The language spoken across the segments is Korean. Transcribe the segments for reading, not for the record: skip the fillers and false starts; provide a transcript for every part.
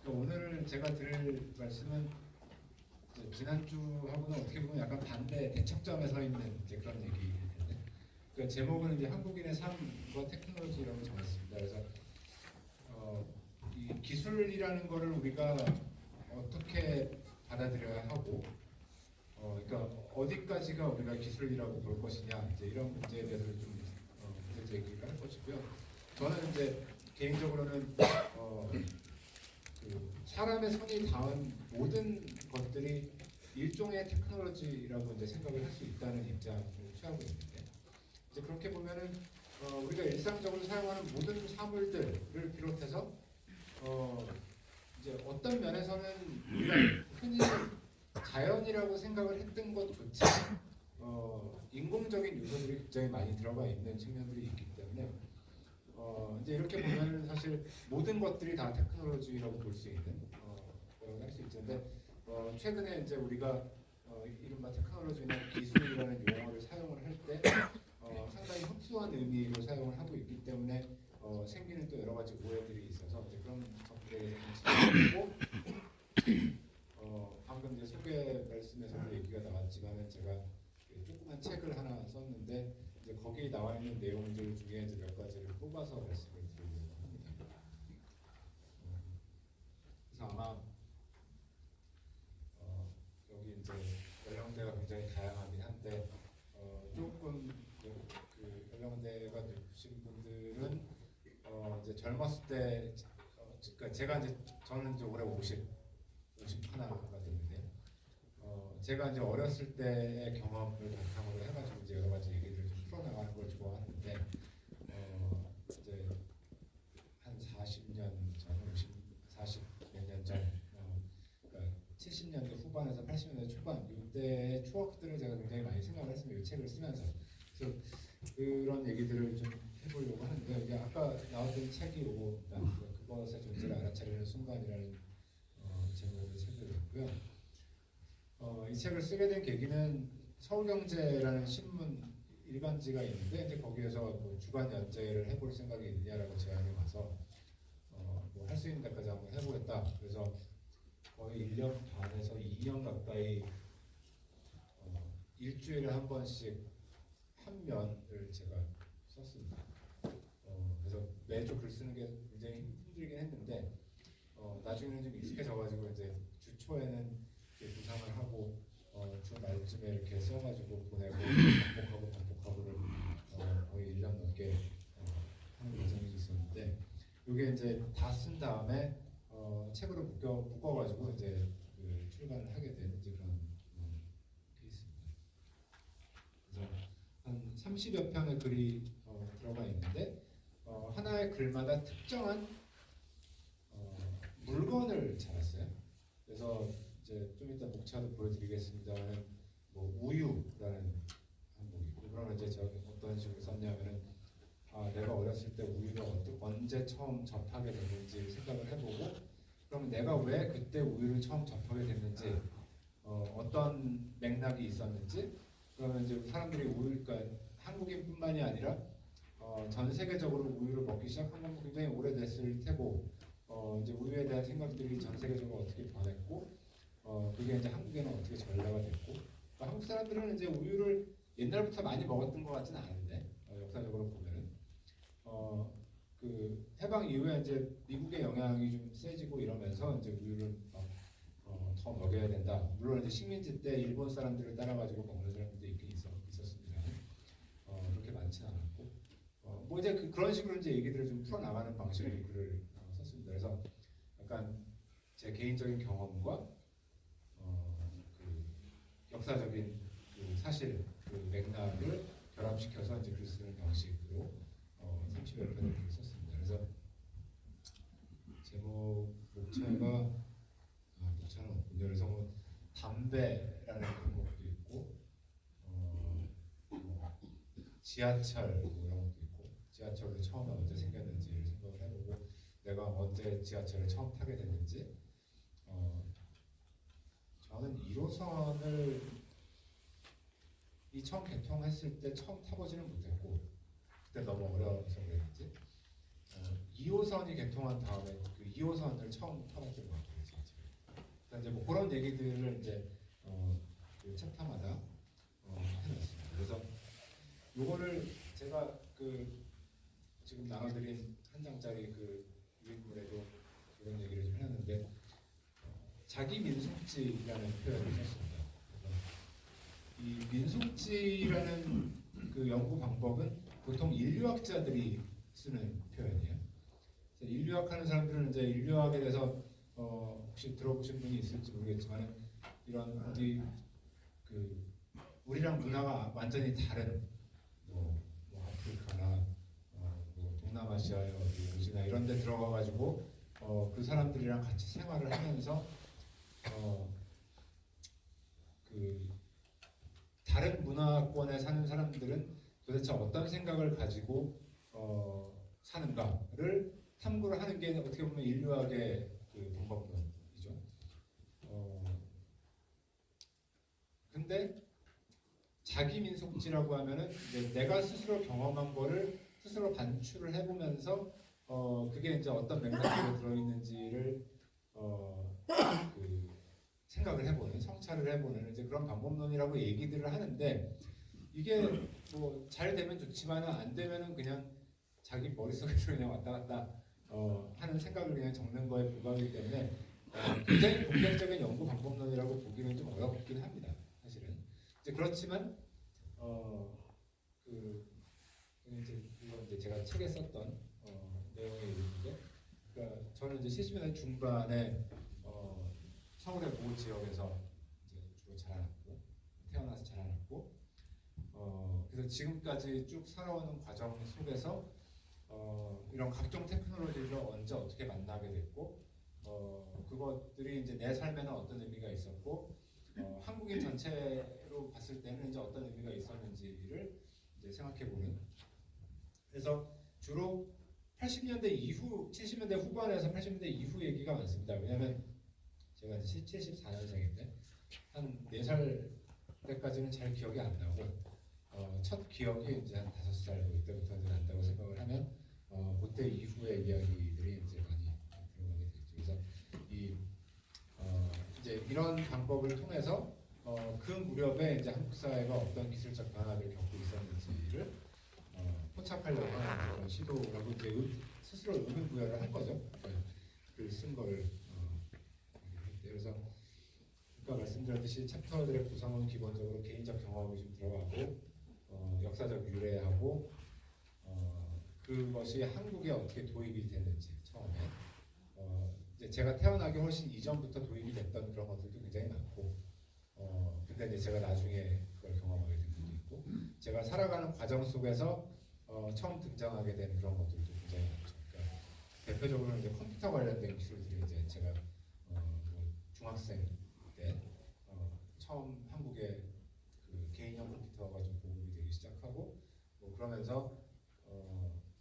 오늘 제가 드릴 말씀은 지난주하고는 어떻게 보면 약간 반대 대척점에 서 있는 이제 그런 얘기일 텐데, 그 제목은 이제 한국인의 삶과 테크놀로지라고 정했습니다. 그래서 이 기술이라는 거를 우리가 어떻게 받아들여야 하고, 그러니까 어디까지가 우리가 기술이라고 볼 것이냐, 이제 이런 문제에 대해서 좀 문제 제기를 할 것이고요. 저는 이제 개인적으로는 그 사람의 손이 닿은 모든 것들이 일종의 테크놀로지라고 이제 생각을 할 수 있다는 입장을 취하고 있는데, 이제 그렇게 보면은 우리가 일상적으로 사용하는 모든 사물들을 비롯해서 이제 어떤 면에서는 우리가 흔히 자연이라고 생각을 했던 것조차 인공적인 요소들이 굉장히 많이 들어가 있는 측면들이 있기 때문에 이제 이렇게 보면 사실 모든 것들이 다 테크놀로지라고 볼 수 있는 거라고 할 수 있는데, 최근에 이제 우리가 이른바 테크놀로지나 기술이라는 용어를 사용을 할 때 상당히 협소한 의미로 사용을 하고 있기 때문에 생기는 또 여러 가지 오해들이 있어서 이제 그런 것들에 대해서 방금 이제 소개 말씀에서도 얘기가 나왔지만 제가 조그만 책을 하나 썼는데 이제 거기에 나와 있는 내용들 중에 이제 몇 가지를 뽑아서 말씀을 드리려고 합니다. 그래서 아마 여기 이제 연령대가 굉장히 다양하긴 한데 조금 그 연령대가 높으신 분들은 이제 젊었을 때 그러니까 제가 이제 저는 이제 올해 50 하나가 되는데 제가 이제 어렸을 때의 경험을 바탕으로 해가지고 이제 여러 가지 얘기들을 좀 풀어나가는 걸 좋아하는데 이제 한 40년 전, 40 몇 년 전, 그러니까 70년대 후반에서 80년대 초반 이때의 추억들을 제가 굉장히 많이 생각을 했습니다. 이 책을 쓰면서. 그래서 그런 얘기들을 좀 해보려고 하는데, 이게 아까 나왔던 책이 오고입니다. 그것의 존재를 알아차리는 순간이라는 제목의 책을 읽고요. 이 책을 쓰게 된 계기는 서울경제라는 신문 일간지가 있는데 이제 거기에서 뭐 주간 연재를 해볼 생각이 있냐라고 제안이 와서 뭐 할 수 있는 데까지 한번 해보겠다. 그래서 거의 1년 반에서 2년 가까이 일주일에 한 번씩 한 면을 제가 썼습니다. 그래서 매주 글 쓰는 게 굉장히 힘들긴 했는데 나중에는 좀 익숙해져가지고 이제 주 초에는 구상을 하고 주 말쯤에 이렇게 써가지고 보내고 반복하고를 거의 1년 넘게 하는 과정이 있었는데, 이게 이제 다 쓴 다음에 책으로 묶어가지고 이제 그 출간을 하게 된 이제 그런 케이스입니다. 그래서 한 30여 편의 글이 들어가 있는데 하나의 글마다 특정한 물건을 잡았어요. 그래서 이제 좀 이따 목차도 보여드리겠습니다만 뭐 우유라는 항목이 있고, 그러면 이제 제가 어떤 식으로 썼냐면은 내가 어렸을 때 우유를 언제 처음 접하게 됐는지 생각을 해보고, 그러면 내가 왜 그때 우유를 처음 접하게 됐는지 어떤 맥락이 있었는지, 그러면 이제 사람들이 우유, 그러니까 한국인뿐만이 아니라 전 세계적으로 우유를 먹기 시작한 건 굉장히 오래됐을 테고, 이제 우유에 대한 생각들이 전 세계적으로 어떻게 변했고, 그게 이제 한국에는 어떻게 전래가 됐고, 그러니까 한국 사람들은 이제 우유를 옛날부터 많이 먹었던 것 같지는 않은데 역사적으로 보면은 그 해방 이후에 이제 미국의 영향이 좀 세지고 이러면서 이제 우유를 더 먹여야 된다. 물론 이제 식민지 때 일본 사람들을 따라가지고 먹는 사람들도 있긴 있었습니다. 그렇게 많지는 않았고, 뭐 이제 그런 식으로 이제 얘기들을 좀 풀어나가는 방식으로 글을 썼습니다. 그래서 약간 제 개인적인 경험과 그 역사적인 그 사실 그 맥락을 결합시켜서 이제 글 쓰는 방식으로 30여 편의 글을 썼습니다. 그래서 제목 목차는 없군요. 그래서 뭐 담배라는 제목도 있고, 지하철 뭐 이런 것도 있고, 지하철도 처음에 언제 생겼는지를 생각을 해보고, 내가 언제 지하철을 처음 타게 됐는지. 저는 1호선을 처음 개통했을 때 처음 타보지는 못했고, 그때 너무 어려워서 그랬는지 2호선이 개통한 다음에 그 2호선을 처음 타봤던 것 같아요. 진짜. 그러니까 이제 뭐 그런 얘기들을 이제 그 챕터마다 해놨습니다. 그래서 요거를 제가 그 지금 나눠드린 한 장짜리 그 유인물에도 그런 얘기를 좀 해놨는데 자기 민속지라는 표현을 썼습니다. 이 민속지라는 그 연구 방법은 보통 인류학자들이 쓰는 표현이에요. 인류학 하는 사람들은 이제 인류학에 대해서 혹시 들어보신 분이 있을지 모르겠지만 이런 어디 그 우리랑 문화가 완전히 다른 뭐 아프리카나 뭐 동남아시아의 어디 요지나 이런 데 들어가 가지고 그 사람들이랑 같이 생활을 하면서 그 다른 문화권에 사는 사람들은 도대체 어떤 생각을 가지고 사는가를 탐구를 하는 게 어떻게 보면 인류학의 그 방법론이죠. 근데 자기 민속지라고 하면은 이제 내가 스스로 경험한 거를 스스로 반추를 해보면서 그게 이제 어떤 맥락으로 들어있는지를 그 생각을 해보는, 성찰을 해보는 이제 그런 방법론이라고 얘기들을 하는데 이게 뭐 잘 되면 좋지만은 안 되면은 그냥 자기 머릿속에서 그냥 왔다 갔다 하는 생각을 그냥 적는 거에 불과하기 때문에 굉장히 본격적인 연구 방법론이라고 보기는 좀 어렵긴 합니다. 사실은 이제 그렇지만 그 이건 이제 제가 책에 썼던 내용의 일인데, 그러니까 저는 이제 70년대 중반에 서울의 모 지역에서 이제 주로 자라났고 태어나서 자라났고 그래서 지금까지 쭉 살아오는 과정 속에서 이런 각종 테크놀로지를 언제 어떻게 만나게 됐고 그것들이 이제 내 삶에는 어떤 의미가 있었고 한국인 전체로 봤을 때는 이제 어떤 의미가 있었는지를 이제 생각해보는. 그래서 주로 80년대 이후, 70년대 후반에서 80년대 이후 얘기가 많습니다. 왜냐하면 제가 이제 74년생인데 한 4살 때까지는 잘 기억이 안 나고 첫 기억이 이제 한 5살 그때부터 이제 난다고 생각을 하면 그때 이후의 이야기들이 이제 많이 들어가게 됐죠. 그래서 이제 이런 방법을 통해서 그 무렵에 이제 한국 사회가 어떤 기술적 변화를 겪고 있었는지를 포착하려고 하는 그런 시도라고 이제 스스로 의미 부여를 한 거죠. 글 쓴 거를 그래서 아까 말씀드렸듯이 챕터들의 구성은 기본적으로 개인적 경험이 좀 들어가고 역사적 유래하고 그것이 한국에 어떻게 도입이 됐는지 처음에 이제 제가 태어나기 훨씬 이전부터 도입이 됐던 그런 것들도 굉장히 많고 근데 이제 제가 나중에 그걸 경험하게 된 것도 있고 제가 살아가는 과정 속에서 처음 등장하게 된 그런 것들도 굉장히 많죠. 그러니까 대표적으로 이제 컴퓨터 관련된 기술들이 이제 제가 뭐 중학생 때 처음 한국에 그 개인용 컴퓨터가 좀 보급이 되기 시작하고 뭐 그러면서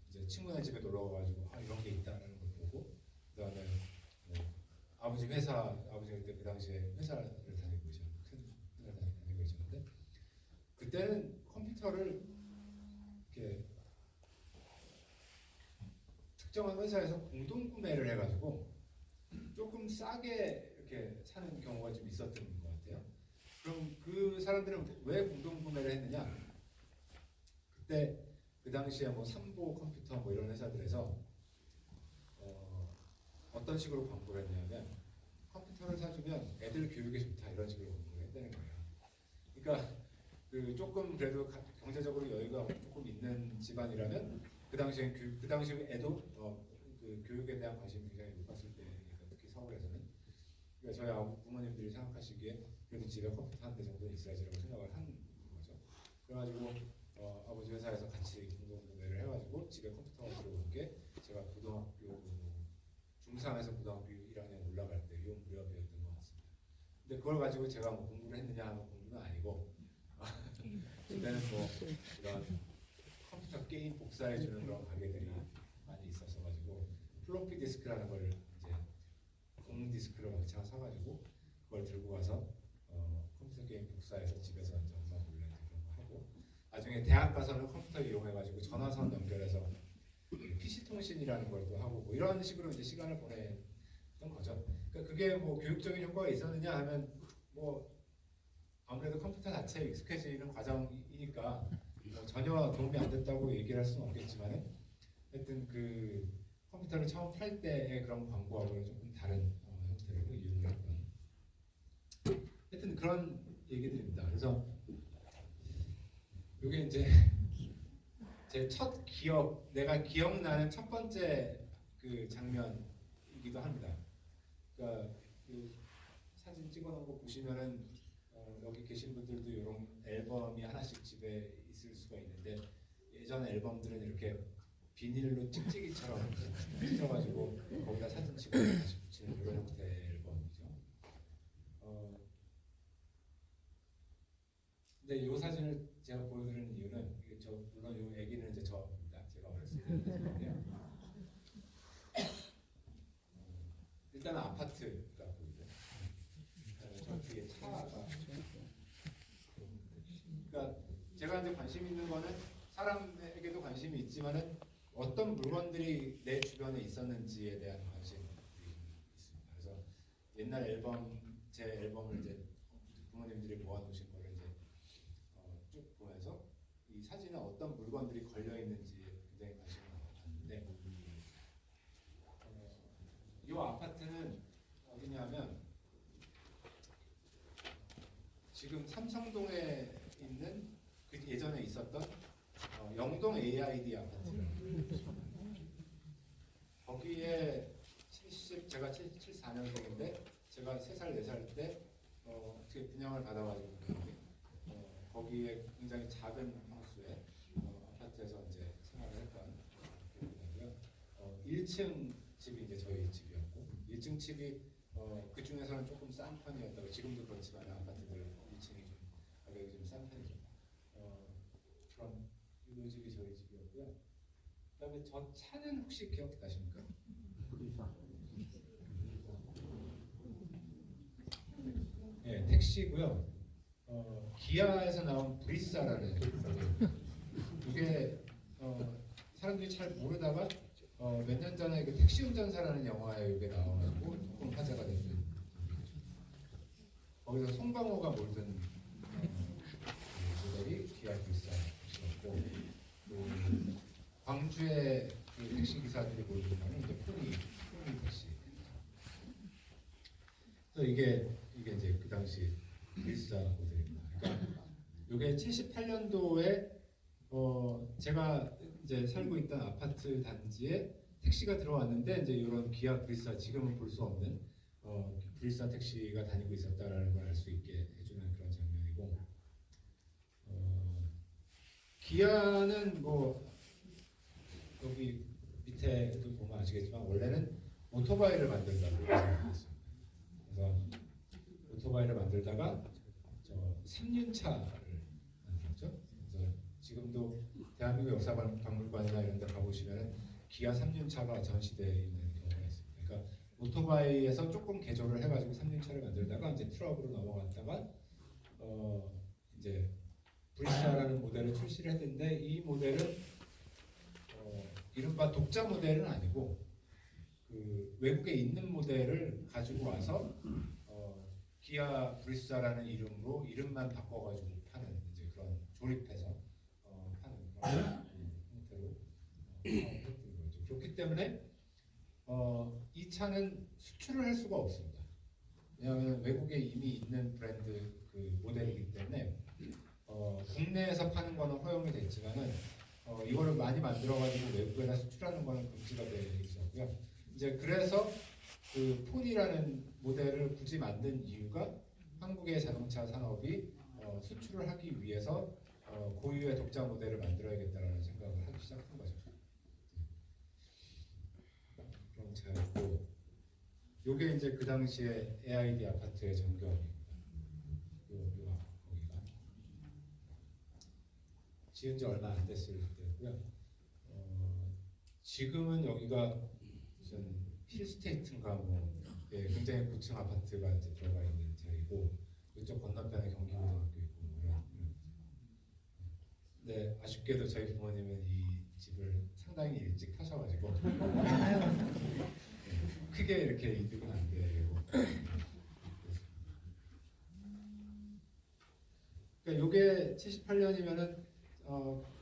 이제 친구네 집에 놀러 와가지고 이런 게 있다라는 걸 보고 그다음에 뭐 아버지 아버지가 그때 그 당시에 회사를 다니고 계셨는데 큰 회사를 다니고 계셨는데 그때는 컴퓨터를 이렇게 특정한 회사에서 공동 구매를 해가지고 조금 싸게 이렇게 사는 경우가 좀 있었던 것 같아요. 그럼 그 사람들은 왜 공동 구매를 했느냐? 그때 그 당시에 뭐 삼보 컴퓨터 뭐 이런 회사들에서 어떤 식으로 광고를 했냐면 컴퓨터를 사주면 애들 교육에 좋다 이런 식으로 광고를 했다는 거예요. 그러니까 그 조금 그래도 경제적으로 여유가 조금 있는 집안이라면 그 당시 애도 그 교육에 대한 관심이 굉장히 높았을 때니까 특히 서울에서는 그러니까 저희 부모님들이 생각하시기에 그래도 집에 컴퓨터 한 대 정도는 있어야지라고 생각을 한 거죠. 그래가지고 아버지 회사에서 같이 공동 구매를 해가지고 집에 컴퓨터가 들어온 게 제가 고등학교 중3에서 고등학교 1학년 올라갈 때 요 무렵이었던 것 같습니다. 근데 그걸 가지고 제가 뭐 공부를 했느냐 하면 공부는 아니고 그때는 뭐 이런 컴퓨터 게임 복사해주는 그런 가게들이 많이 있었어가지고 플로피 디스크라는 걸 이제 공 디스크를 왕창 사가지고 그걸 들고 가서 컴퓨터 게임 복사해서 집에서 이제 엄마 몰래 그런 거 하고 나중에 대학 가서는 컴퓨터 이용해가지고 전화선 연결해서 PC 통신이라는 걸 또 하고 뭐 이런 식으로 이제 시간을 보내. 거죠. 그러니까 그게 뭐 교육적인 효과가 있었느냐 하면 뭐 아무래도 컴퓨터 자체에 익숙해지는 과정이니까 전혀 도움이 안 됐다고 얘기를 할 수는 없겠지만은 하여튼 그 컴퓨터를 처음 팔 때의 그런 광고하고는 조금 다른 형태로 이용을 했던 하여튼 그런 얘기들입니다. 그래서 이게 이제 제 첫 기억, 내가 기억나는 첫 번째 그 장면이기도 합니다. 그러니까 그 사진 찍어놓은 거 보시면은 여기 계신 분들도 이런 앨범이 하나씩 집에 있을 수가 있는데 예전 앨범들은 이렇게 비닐로 찍찍이처럼 찢어가지고 거기다 사진 찍고 다시 붙이는 이런 형태의 앨범이죠. 근데 이 사진을 제가 보여드리는 이유는 이게 물론 이 애기는 이제 저입니다. 제가 어렸을 때인데요. 일단은 아파트가 보이고요. 저 뒤에 차가. 그러니까 제가 이제 관심 있는 거는 사람에게도 관심이 있지만은 어떤 물건들이 내 주변에 있었는지에 대한 관심이 있습니다. 그래서 옛날 앨범, 제 앨범을 이제 부모님들이 모아놓으신 거를 이제 쭉 보면서 이 사진에 어떤 물건들이 걸려 있는지에 굉장히 관심을 갖는데 이 아파트는 어디냐면 지금 삼성동에 있는 그 예전에 있었던 영동 AID 아파트라는 거기에 제가 74년생인데 제가 3살 4살 때 어떻게 분양을 받아가지고 거기에 굉장히 작은 평수의 아파트에서 이제 생활을 했던 기억이고요. 1층 집이 이제 저희 집이었고 1층 집이 그 중에서는 조금 싼 편이었다고 지금도 그렇지만 아파트들 1층이 좀 가격이 좀 싼 편이죠. 그럼 이 집이 저희 집이었고요. 그다음에 저 차는 혹시 기억나십니까? 네, 택시고요. 기아에서 나온 브리사라는 이게 사람들이 잘 모르다가 몇 년 전에 그 택시 운전사라는 영화에 이게 나와가지고 조금 화제가 됐던 거기서 송강호가 몰던 모델이 기아 브리사였고 광주의 그 택시 기사들이 몰던 거는 이제 포니 택시. 그래서 이게 이제 그 당시 브리사 모델입니다. 그러니까 이게 78년도에 제가 이제 살고 있던 아파트 단지에 택시가 들어왔는데 이제 이런 기아 브리사 지금은 볼 수 없는 브리사 택시가 다니고 있었다라는 걸 알 수 있게 해주는 그런 장면이고 기아는 뭐 여기 밑에도 보면 아시겠지만 원래는 오토바이를 만들다고 생각했습니다. 그래서 오토바이를 만들다가 3륜차를 만들었죠. 그래서 지금도 대한민국 역사박물관이나 이런 데 가보시면 기아 3륜차가 전시되어 있는 경우가 있습니다. 그러니까 오토바이에서 조금 개조를 해가지고 3륜차를 만들다가 이제 트럭으로 넘어갔다가 이제 브리사라는 모델을 출시를 했는데 이 모델은 이른바 독자 모델은 아니고 그 외국에 있는 모델을 가지고 와서 기아 브리사라는 이름으로 이름만 바꿔가지고 파는 이제 그런 조립해서 파는 그런 형태로 했던 거죠. 그렇기 때문에 이 차는 수출을 할 수가 없습니다. 왜냐하면 외국에 이미 있는 브랜드 그 모델이기 때문에 국내에서 파는 거는 허용이 됐지만은 이거를 많이 만들어가지고 외국에다 수출하는 거는 금지가 되어 있었고요. 이제 그래서 그 폰이라는 모델을 굳이 만든 이유가 한국의 자동차 산업이 수출을 하기 위해서 고유의 독자 모델을 만들어야겠다라는 생각을 하기 시작한 거죠. 그런 차였고, 요게 이제 그 당시에 AID 아파트의 전경입니다. 거기가 지은 지 얼마 안 됐을 때고요. 지금은 여기가 무슨 힐스테이트인가 뭐 굉장히 고층 아파트가 이제 들어가 있는 자리고 이쪽 건너편에 경기고등학교 있고 뭐 이런. 네, 아쉽게도 저희 부모님은 이 집을 상당히 일찍 타셔가지고 크게 이렇게 이득은 안 그러니까 요게 78년이면은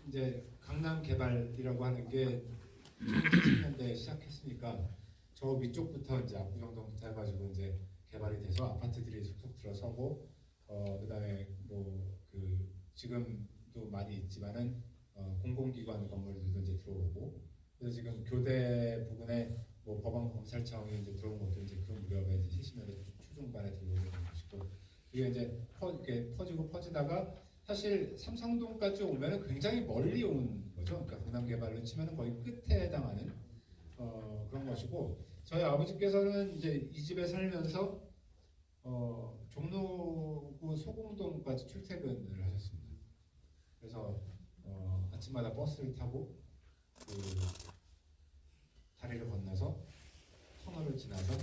이제 강남 개발이라고 하는 게 1970년대에 시작했으니까 저 위쪽부터 이제 압구정동부터 해가지고 이제 개발이 돼서 아파트들이 쏙쏙 들어서고 그다음에 뭐 그 지금도 많이 있지만은 공공기관 건물들도 이제 들어오고 그래서 지금 교대 부근에 뭐 법원 검찰청이 이제 들어온 것도 이제 그 무렵에 이제 70년대 초중반에 들어오는 것이고 이게 이제 이렇게 퍼지고 퍼지다가 사실 삼성동까지 오면은 굉장히 멀리 온 거죠. 그러니까 강남 개발로 치면은 거의 끝에 해당하는 그런 것이고 저희 아버지께서는 이제 이 집에 살면서 종로구 소공동까지 출퇴근을 하셨습니다. 그래서 아침마다 버스를 타고 그 다리를 건너서 터널을 지나서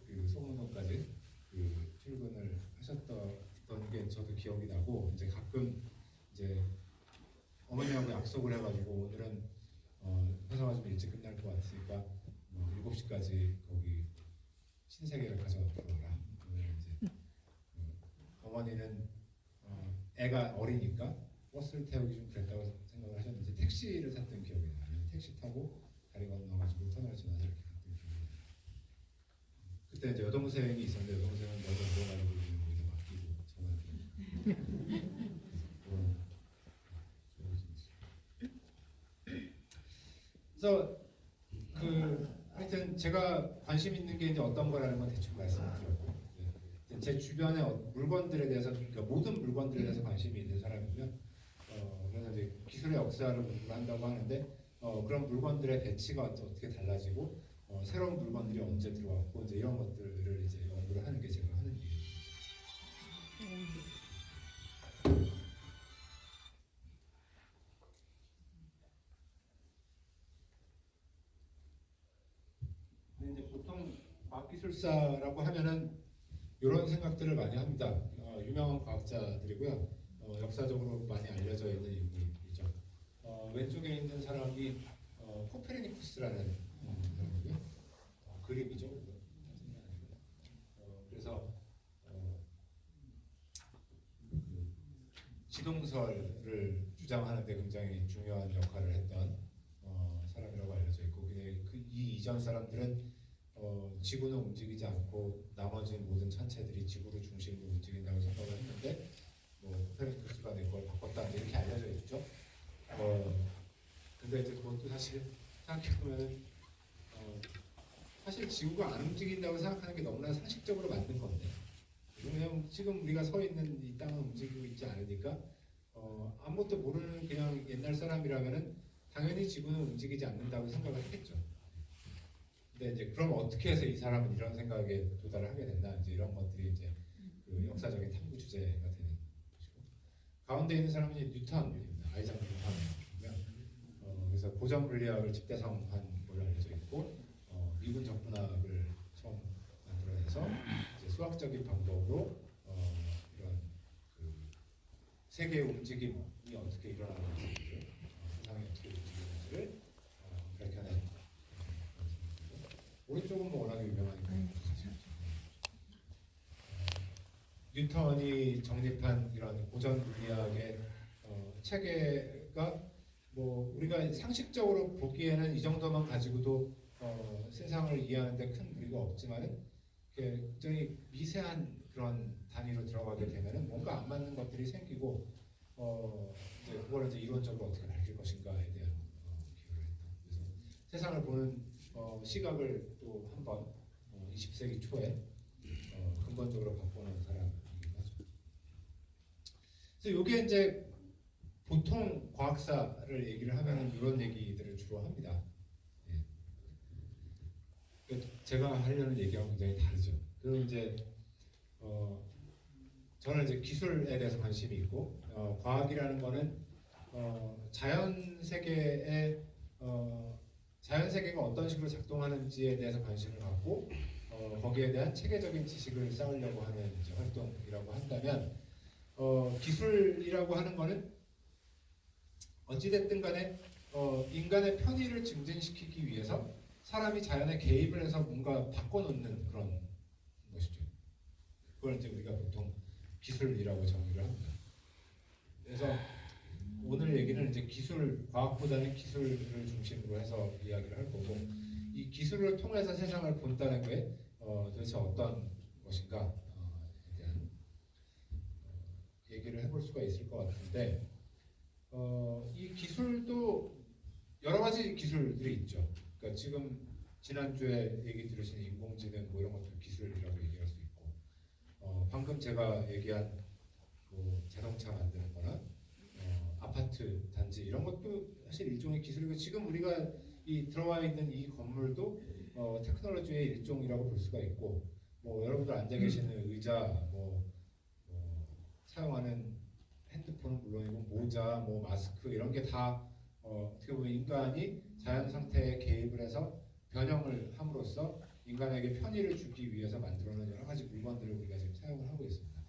그 소공동까지 그 출근을 하셨던 게 저도 기억이 나고 이제 가끔 이제 어머니하고 약속을 해가지고 오늘은 회사가 좀 일찍 끝날 것 같으니까 7시까지 거기 신세계를 가서 들어오라. 오늘 이제 어머니는 애가 어리니까 버스를 태우기 좀 그랬다고 생각을 하셨는데 택시를 탔던 기억이 나요. 택시 타고 다리 건너가지고 터널 지나서 이렇게 갔던 기억이 나요. 그때 이제 여동생이 있었는데 여동생은 너도 들어가지고 여기서 맡기고 그래서 하여튼 제가 관심 있는 게 이제 어떤 거라는 건 대충 말씀을 드렸고 제 주변의 물건들에 대해서 그러니까 모든 물건들에 대해서 관심이 있는 사람이면 그래서 이제 기술의 역사를 공부를 한다고 하는데 그런 물건들의 배치가 어떻게 달라지고 새로운 물건들이 언제 들어왔고 이제 이런 것들을 이제 연구를 하는 게 제가 하는 일이에요. 근데 이제 보통 과학기술사라고 하면은 이런 생각들을 많이 합니다. 유명한 과학자들이고요. 역사적으로 많이 알려져 있는 인물이죠. 왼쪽에 있는 사람이 코페르니쿠스라는 사람이고요. 그림이죠. 그래서 그 지동설을 주장하는 데 굉장히 중요한 역할을 했던 사람이라고 알려져 있고 이 이전 사람들은 지구는 움직이지 않고 나머지 모든 천체들이 지구를 중심으로 움직인다고 생각을 했는데 코페르니쿠스가 그걸 바꿨다 이렇게 알려져 있죠. 근데 이제 그것도 사실 생각해보면 사실 지구가 안 움직인다고 생각하는 게 너무나 상식적으로 맞는 건데 왜냐면 지금 우리가 서 있는 이 땅은 움직이고 있지 않으니까 아무것도 모르는 그냥 옛날 사람이라면은 당연히 지구는 움직이지 않는다고 생각을 하겠죠. 근데 이제 그럼 어떻게 해서 이 사람은 이런 생각에 도달을 하게 됐나 이제 이런 것들이 이제 그 역사적인 탐구 주제가 되는 것이고 가운데 있는 사람은 이제 뉴턴입니다. 아이작 뉴턴이면 그래서 고전 물리학을 집대성한 걸로 알려져 있고 미분 적분학을 처음 만들어내서 이제 수학적인 방법으로 이런 그 세계의 움직임이 어떻게 일어나는지 세상이 어떻게 움직이는지를 밝혀낸 오른쪽은 뭐 워낙에 유명하니까 뉴턴이 정립한 이런 고전 물리학의 체계가 뭐 우리가 상식적으로 보기에는 이 정도만 가지고도 세상을 이해하는데 큰 무리가 없지만은 굉장히 미세한 그런 단위로 들어가게 되면은 뭔가 안 맞는 것들이 생기고 이제 그걸 이제 이론적으로 어떻게 밝힐 것인가에 대한 기여를 했다. 그래서 세상을 보는 시각을 또 한번 20세기 초에 근본적으로 바꾸는 사람이긴 하죠. 그래서 이게 이제 보통 과학사를 얘기를 하면은 이런 얘기들을 주로 합니다. 예. 제가 하려는 얘기하고 굉장히 다르죠. 그럼 이제 저는 이제 기술에 대해서 관심이 있고 과학이라는 거는 자연 세계의 자연 세계가 어떤 식으로 작동하는지에 대해서 관심을 갖고 거기에 대한 체계적인 지식을 쌓으려고 하는 이제 활동이라고 한다면 기술이라고 하는 거는 어찌됐든 간에 인간의 편의를 증진시키기 위해서 사람이 자연에 개입을 해서 뭔가 바꿔놓는 그런 그걸 이제 우리가 보통 기술이라고 정의를 합니다. 그래서 오늘 얘기는 이제 기술, 과학보다는 기술을 중심으로 해서 이야기를 할 거고, 이 기술을 통해서 세상을 본다는 게 도대체 어떤 것인가에 대한 얘기를 해볼 수가 있을 것 같은데, 이 기술도 여러 가지 기술들이 있죠. 그러니까 지금 지난주에 얘기 들으신 인공지능 뭐 이런 것도 기술이라고 얘기할 수 있고, 방금 제가 얘기한 뭐 자동차 만드는 거나 아파트 단지 이런 것도 사실 일종의 기술이고, 지금 우리가 이 들어와 있는 이 건물도 테크놀로지의 일종이라고 볼 수가 있고, 뭐 여러분들 앉아 계시는 의자, 사용하는 핸드폰은 물론이고 모자, 뭐 마스크 이런 게 다 어떻게 보면 인간이 자연 상태에 개입을 해서 변형을 함으로써 인간에게 편의를 주기 위해서 만들어낸 여러 가지 물건들을 우리가 지금 사용을 하고 있습니다.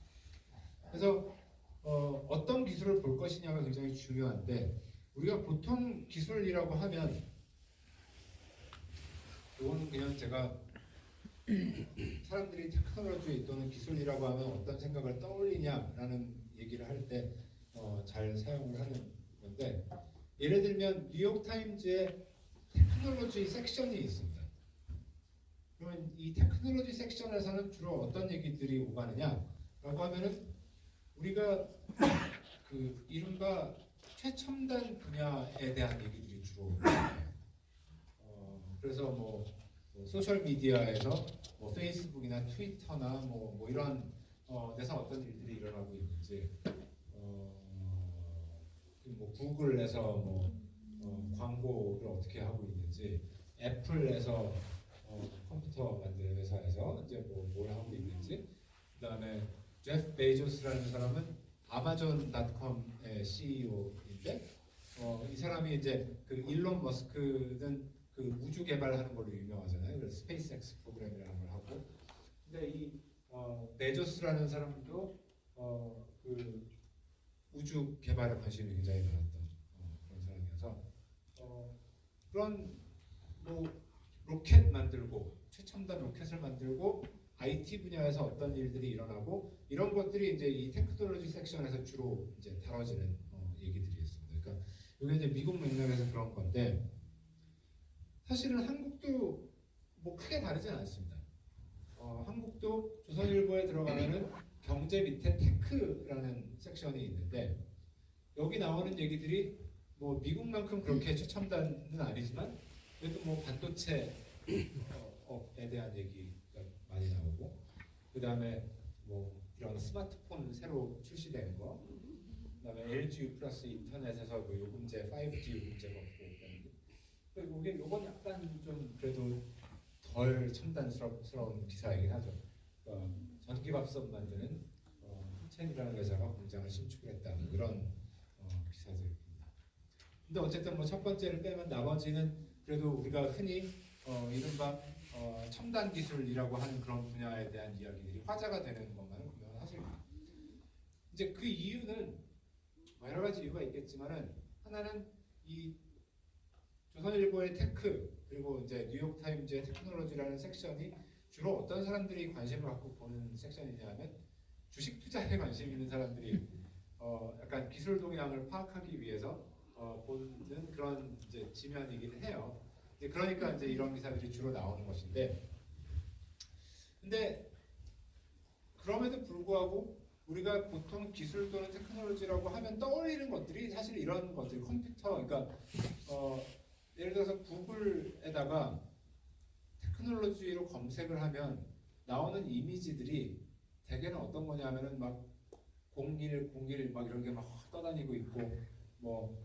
그래서 어떤 기술을 볼 것이냐가 굉장히 중요한데, 우리가 보통 기술이라고 하면, 이거는 그냥 제가 사람들이 테크놀로지 또는 기술이라고 하면 어떤 생각을 떠올리냐라는 얘기를 할 때 잘 사용을 하는 건데, 예를 들면 뉴욕타임즈에 테크놀로지 섹션이 있습니다. 그러면 이 테크놀로지 섹션에서는 주로 어떤 얘기들이 오가느냐라고 하면은, 우리가 그 이른바 최첨단 분야에 대한 얘기들이 주로 그래서 뭐 소셜 미디어에서 뭐 페이스북이나 트위터나 뭐 이런 데서 어떤 일들이 일어나고 있는지, 뭐 구글에서 뭐 광고를 어떻게 하고 있는지, 애플에서 컴퓨터 만드는 회사에서 이제 뭘 하고 있는지, 그다음에 제프 베이조스라는 사람은 아마존.com의 CEO인데, 이 사람이 이제 그 일론 머스크는 그 우주 개발하는 걸로 유명하잖아요. 그래서 스페이스X 프로그램이라는 걸 하고, 근데 이 베조스라는 사람도 그 우주 개발에 관심이 굉장히 많았던 그런 사람이어서 그런 뭐 로켓 만들고 최첨단 로켓을 만들고 IT 분야에서 어떤 일들이 일어나고, 이런 것들이 이제 이 테크놀로지 섹션에서 주로 이제 다뤄지는 얘기들이었습니다. 그러니까 이게 이제 미국 맥락에서 그런 건데, 사실은 한국도 뭐 크게 다르진 않습니다. 한국도 조선일보에 들어가면은 경제 밑에 테크라는 섹션이 있는데, 여기 나오는 얘기들이 뭐 미국만큼 그렇게 최첨단은 아니지만 그래도 뭐 반도체 업에 대한 얘기가 많이 나오고, 그 다음에 뭐 이런 스마트폰 새로 출시된 거, 그 다음에 LG 플러스 인터넷에서 뭐 요금제 5G 요금제 받고, 요건 약간 좀 그래도 덜 첨단스러운 기사이긴 하죠. 전기밥솥 만드는 흑첸이라는 회사가 공장을 신축을 했다, 뭐 이런 기사들입니다. 근데 어쨌든 뭐 첫 번째를 빼면 나머지는 그래도 우리가 흔히 이른바 첨단 기술이라고 하는 그런 분야에 대한 이야기들이 화제가 되는 것만은 분명한 사실입니다. 이제 그 이유는 뭐 여러 가지 이유가 있겠지만은, 하나는 이 조선일보의 테크, 그리고 이제 뉴욕타임즈의 테크놀로지라는 섹션이 주로 어떤 사람들이 관심을 갖고 보는 섹션이냐면, 주식 투자에 관심 있는 사람들이 약간 기술 동향을 파악하기 위해서 보는 그런 이제 지면이긴 해요. 그러니까 이제 이런 기사들이 주로 나오는 것인데, 근데 그럼에도 불구하고 우리가 보통 기술 또는 테크놀로지라고 하면 떠올리는 것들이 사실 이런 것들, 컴퓨터, 그러니까 예를 들어서 구글에다가 테크놀로지로 검색을 하면 나오는 이미지들이 대개는 어떤 거냐면은 막 0101 막 이런 게 막 떠다니고 있고, 뭐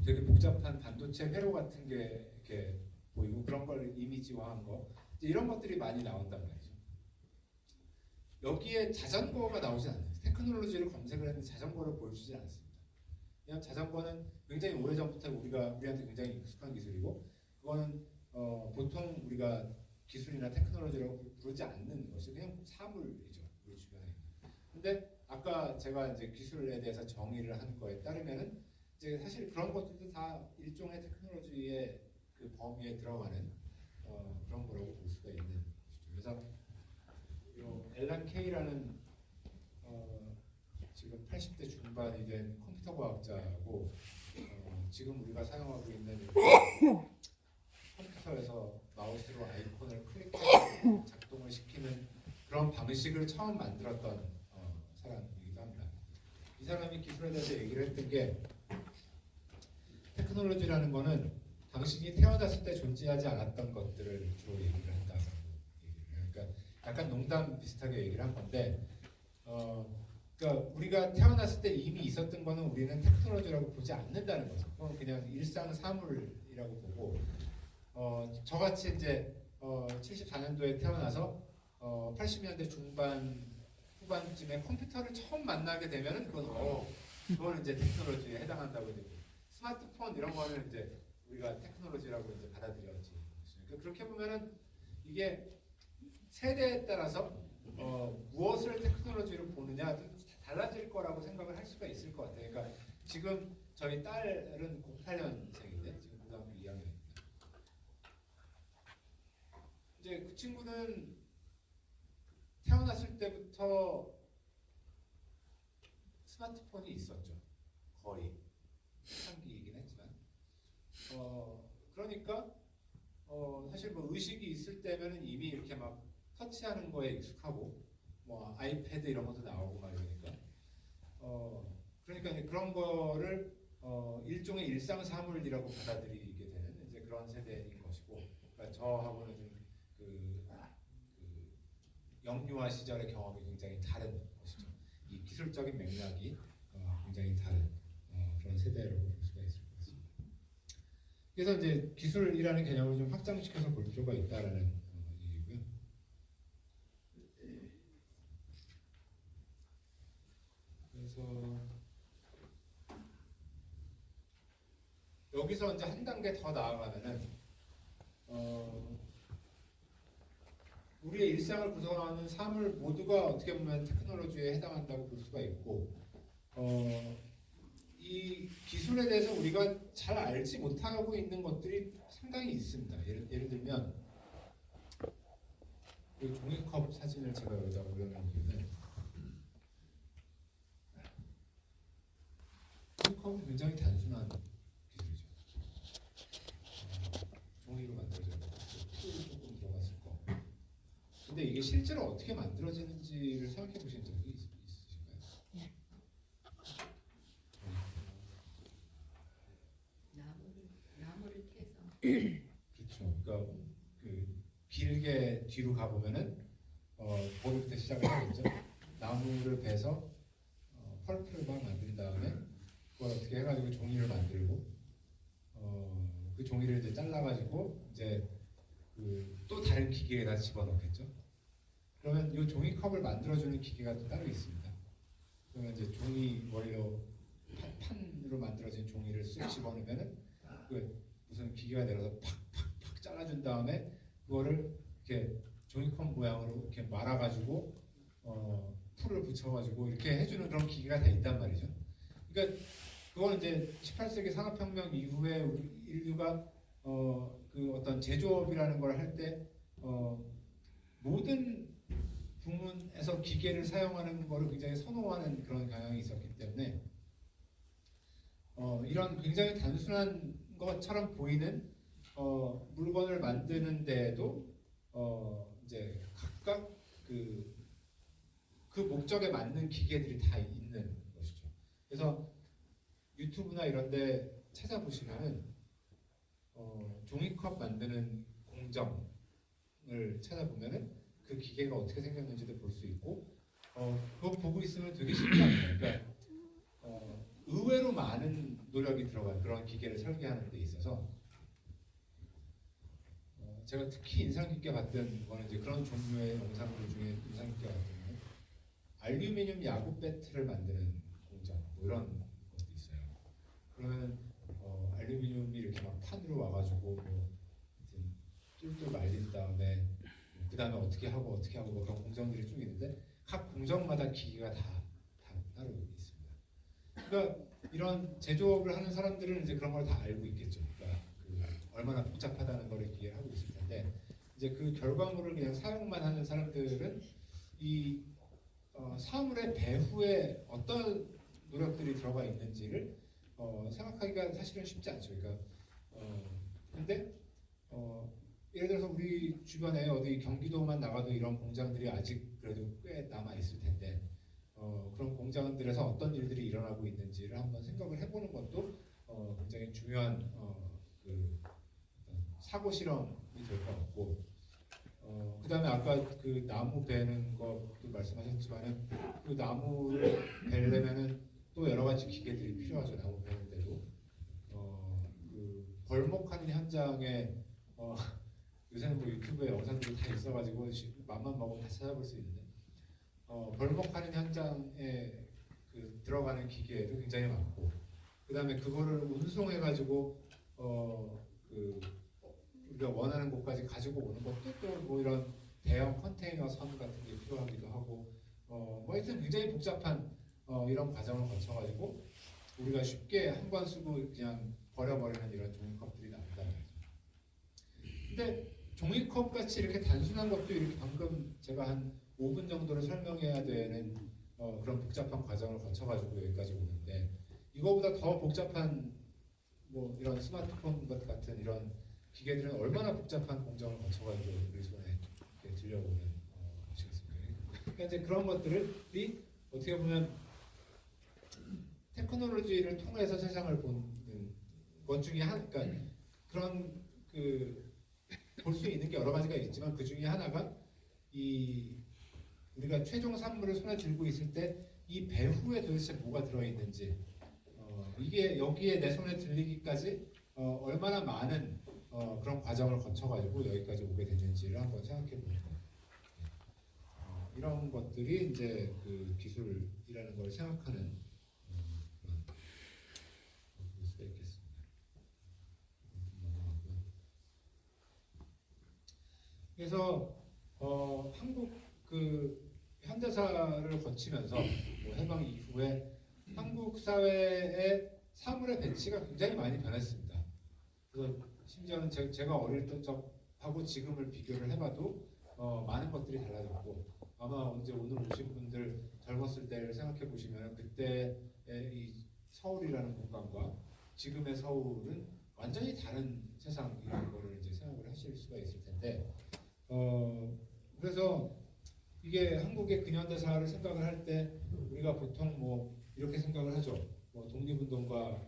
되게 복잡한 반도체 회로 같은 게 이렇게 보이고, 그런 걸 이미지화한 거, 이런 것들이 많이 나온단 말이죠. 여기에 자전거가 나오지 않아요. 테크놀로지를 검색을 했는데 자전거를 보여주지 않습니다. 그냥 자전거는 굉장히 오래전부터 우리한테 굉장히 익숙한 기술이고, 그거는 보통 우리가 기술이나 테크놀로지라고 부르지 않는 것이 그냥 사물이죠, 우리 주변에. 근데 아까 제가 이제 기술에 대해서 정의를 한 거에 따르면은, 이제 사실 그런 것들도 다 일종의 테크놀로지의 그 범위에 들어가는 그런 거라고 볼 수가 있는 것이죠. 그래서 앨런 케이라는 80대 중반이 된 컴퓨터 과학자고 지금 우리가 사용하고 있는 컴퓨터에서 마우스로 아이콘을 클릭해서 작동을 시키는 그런 방식을 처음 만들었던 사람이기도 합니다. 이 사람이 기술에 대해서 얘기를 했던 게 테크놀로지라는 거는 당신이 태어났을 때 존재하지 않았던 것들을 주로 얘기를 한다고 얘기를 해요. 그러니까 약간 농담 비슷하게 얘기를 한 건데 그러니까 우리가 태어났을 때 이미 있었던 거는 우리는 테크놀로지라고 보지 않는다는 거죠. 그건 그냥 일상 사물이라고 보고 저같이 이제 74년도에 태어나서 80년대 중반 후반쯤에 컴퓨터를 처음 만나게 되면은 그건 이제 테크놀로지에 해당한다고 되고 스마트폰 이런 거는 이제 우리가 테크놀로지라고 이제 받아들여지. 그러니까 그렇게 보면은 이게 세대에 따라서 무엇을 테크놀로지로 보느냐 달라질 거라고 생각을 할 수가 있을 것 같아요. 그러니까 지금 저희 딸은 08년생인데 지금 고등학교 2학년입니다. 이제 그 친구는 태어났을 때부터 스마트폰이 있었죠. 거의 초창기이긴 했지만 그러니까 사실 뭐 의식이 있을 때면은 이미 이렇게 막 터치하는 거에 익숙하고 뭐 아이패드 이런 것도 나오고 막 이러니까 그러니까 이제 그런 거를 일종의 일상 사물이라고 받아들이게 되는 이제 그런 세대인 것이고, 그러니까 저하고는 좀그 영유아 시절의 경험이 굉장히 다른 것이죠. 이 기술적인 맥락이 굉장히 다른 그런 세대라고 볼 수가 있을 것 같습니다. 그래서 이제 기술이라는 개념을 좀 확장시켜서 볼 필요가 있다라는 얘기고요. 그래서 여기서 이제 한 단계 더 나아가면은 우리의 일상을 구성하는 사물 모두가 어떻게 보면 테크놀로지에 해당한다고 볼 수가 있고, 이 기술에 대해서 우리가 잘 알지 못하고 있는 것들이 상당히 있습니다. 예를 들면 이 종이컵 사진을 제가 여기다 올려놓은 이유는 종이컵은 굉장히 단순한 기술이죠. 종이로 만들어져 있고 풀이 조금 들어갔을 거. 근데 이게 실제로 어떻게 만들어지는지를 생각해 보신 적이 있으신가요? 나무를 캐서. 그렇죠. 그러니까 그 길게 뒤로 가보면은 거기부터 시작을 하겠죠. 나무를 베서 펄프를 막 만든 다음에 그걸 어떻게 해가지고 종이를 만들고 그 종이를 이제 잘라가지고 이제 또 다른 기계에다 집어넣겠죠. 그러면 이 종이컵을 만들어주는 기계가 또 따로 있습니다. 그러면 이제 종이 원료 판으로 만들어진 종이를 쓱 집어넣으면은 무슨 기계가 내려서 팍팍팍 잘라준 다음에 그거를 이렇게 종이컵 모양으로 이렇게 말아가지고 풀을 붙여가지고 이렇게 해주는 그런 기계가 다 있단 말이죠. 그러니까 그거는 이제 18세기 산업혁명 이후에 우리 인류가 그 어떤 제조업이라는 걸 할 때 모든 부문에서 기계를 사용하는 거를 굉장히 선호하는 그런 경향이 있었기 때문에 이런 굉장히 단순한 것처럼 보이는 물건을 만드는데도 이제 각각 그 목적에 맞는 기계들이 다 있는 것이죠. 그래서 유튜브나 이런데 찾아보시면은 종이컵 만드는 공정을 찾아보면은 그 기계가 어떻게 생겼는지도 볼 수 있고 그거 보고 있으면 되게 신기합니다. 그러니까 의외로 많은 노력이 들어간 그런 기계를 설계하는 데 있어서 제가 특히 인상 깊게 봤던 거는 이제 그런 종류의 영상들 중에 인상 깊게 봤던 거는 알루미늄 야구 배트를 만드는 공장 뭐 이런 것도 있어요. 그러면 알루미늄이 이렇게 막 판으로 와가지고 뭐 뚫뚫 말린 다음에 그 다음에 어떻게 하고 뭐 그런 공정들이 쭉 있는데 각 공정마다 기계가 다 따로 있습니다. 그러니까 이런 제조업을 하는 사람들은 이제 그런 걸 다 알고 있겠죠. 그러니까 얼마나 복잡하다는 걸 이해를 하고 있을 텐데 이제 그 결과물을 그냥 사용만 하는 사람들은 이 사물의 배후에 어떤 노력들이 들어가 있는지를 생각하기가 사실은 쉽지 않죠. 그러니까 근데 예를 들어서 우리 주변에 어디 경기도만 나가도 이런 공장들이 아직 그래도 꽤 남아 있을 텐데 그런 공장들에서 어떤 일들이 일어나고 있는지를 한번 생각을 해보는 것도 굉장히 중요한 그 사고 실험이 될 것 같고 그다음에 아까 그 나무 베는 것도 말씀하셨지만은 그 나무를 베려면은 또 여러 가지 기계들이 필요하죠. 나무 베는데도 그 벌목하는 현장에 요새는 뭐 유튜브에 영상들이 다 있어가지고 맘만 먹으면 다 찾아볼 수 있는데 벌목하는 현장에 그 들어가는 기계도 굉장히 많고 그다음에 그거를 운송해가지고 그 우리가 원하는 곳까지 가지고 오는 것도 또 뭐 이런 대형 컨테이너 선 같은 게 필요하기도 하고 뭐 하여튼 굉장히 복잡한 이런 과정을 거쳐가지고 우리가 쉽게 한 번 쓰고 그냥 버려버리는 이런 종이컵들이 나온다 말이죠. 근데 종이컵 같이 이렇게 단순한 것도 이렇게 방금 제가 한 5분 정도를 설명해야 되는 그런 복잡한 과정을 거쳐가지고 여기까지 오는데 이거보다 더 복잡한 뭐 이런 스마트폰 같은 이런 기계들은 얼마나 복잡한 공정을 거쳐가지고 우리 손에 들려오는 것이겠습니까? 그러니까 이제 그런 것들이 어떻게 보면 테크놀로지를 통해서 세상을 보는 것 중에 그러니까 그런 볼 수 있는 게 여러 가지가 있지만 그 중에 하나가 이 우리가 최종 산물을 손에 들고 있을 때 이 배후에 도대체 뭐가 들어있는지 이게 여기에 내 손에 들리기까지 얼마나 많은 그런 과정을 거쳐가지고 여기까지 오게 됐는지를 한번 생각해 보는 거예요. 이런 것들이 이제 그 기술이라는 걸 생각하는 그런 볼 수가 있겠습니다. 그래서 한국 그 현대사를 거치면서 뭐 해방 이후에 한국 사회의 사물의 배치가 굉장히 많이 변했습니다. 그래서 심지어는 제가 어릴 적하고 지금을 비교를 해봐도 많은 것들이 달라졌고 아마 이제 오늘 오신 분들 젊었을 때를 생각해 보시면 그때의 이 서울이라는 공간과 지금의 서울은 완전히 다른 세상이라는 거를 이제 생각을 하실 수가 있을 텐데 그래서 이게 한국의 근현대사를 생각을 할 때 우리가 보통 뭐 이렇게 생각을 하죠. 뭐 독립운동가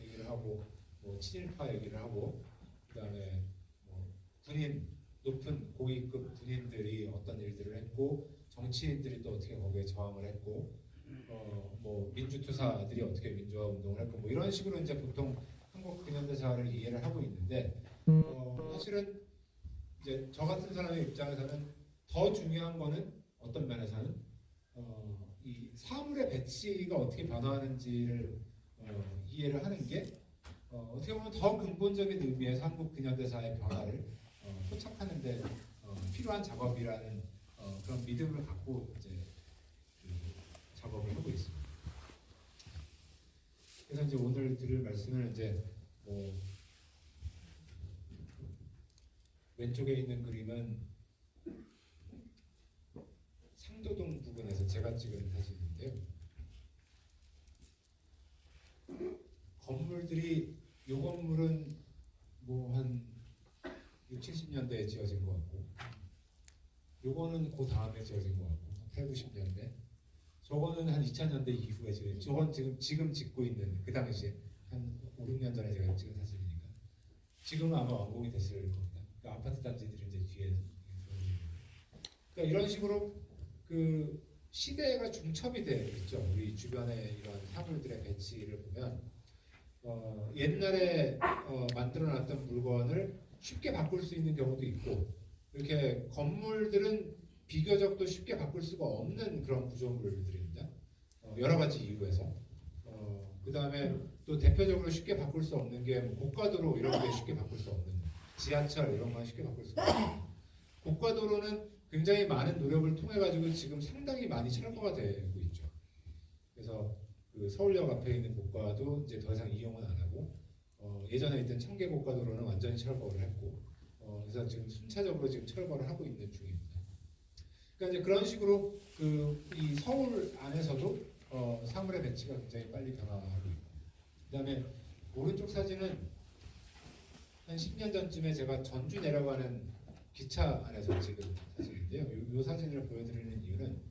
얘기를 하고 뭐 친일파 얘기를 하고 그다음에 뭐 군인 높은 고위급 군인들이 어떤 일들을 했고 정치인들이 또 어떻게 거기에 저항을 했고 뭐 민주투사들이 어떻게 민주화 운동을 했고 뭐 이런 식으로 이제 보통 한국 근현대사를 이해를 하고 있는데 사실은 이제 저 같은 사람의 입장에서는 더 중요한 거는 어떤 면에서는 이 사물의 배치가 어떻게 변화하는지를 이해를 하는 게 어떻게 보면 더 근본적인 의미에서 한국 근현대사의 변화를 포착하는데 필요한 작업이라는 그런 믿음을 갖고 이제 그 작업을 하고 있습니다. 그래서 이제 오늘 드릴 말씀은 이제 왼쪽에 있는 그림은 상도동 부근에서 제가 찍은 사진인데요. 건물들이 요 건물은 뭐 한 60, 70년대에 지어진 것 같고 요거는 그 다음에 지어진 것 같고 8, 90년대 저거는 한 2000년대 이후에 지어진 저건 지금 짓고 있는 그 당시에 한 5, 6년 전에 제가 찍은 사진이니까 지금은 아마 완공이 됐을 겁니다. 그러니까 아파트 단지들이 이제 뒤에 그러니까 이런 식으로 그 시대가 중첩이 되어 있죠. 우리 주변의 이런 사물들의 배치를 보면 옛날에 만들어놨던 물건을 쉽게 바꿀 수 있는 경우도 있고 이렇게 건물들은 비교적 또 쉽게 바꿀 수가 없는 그런 구조물들입니다. 여러 가지 이유에서 그 다음에 또 대표적으로 쉽게 바꿀 수 없는 게 고가도로 이런 게 쉽게 바꿀 수 없는 지하철 이런 건 쉽게 바꿀 수 없는 고가도로는 굉장히 많은 노력을 통해 가지고 지금 상당히 많이 철거가 되고 있죠. 그래서 그 서울역 앞에 있는 고가도 이제 더 이상 이용은 안 하고 예전에 있던 청계 고가도로는 완전히 철거를 했고 그래서 지금 순차적으로 지금 철거를 하고 있는 중입니다. 그러니까 이제 그런 식으로 이 서울 안에서도 사물의 배치가 굉장히 빨리 변화하고 있고, 그다음에 오른쪽 사진은 한 10년 전쯤에 제가 전주 내려가는 기차 안에서 찍은 사진인데요. 이 사진을 보여드리는 이유는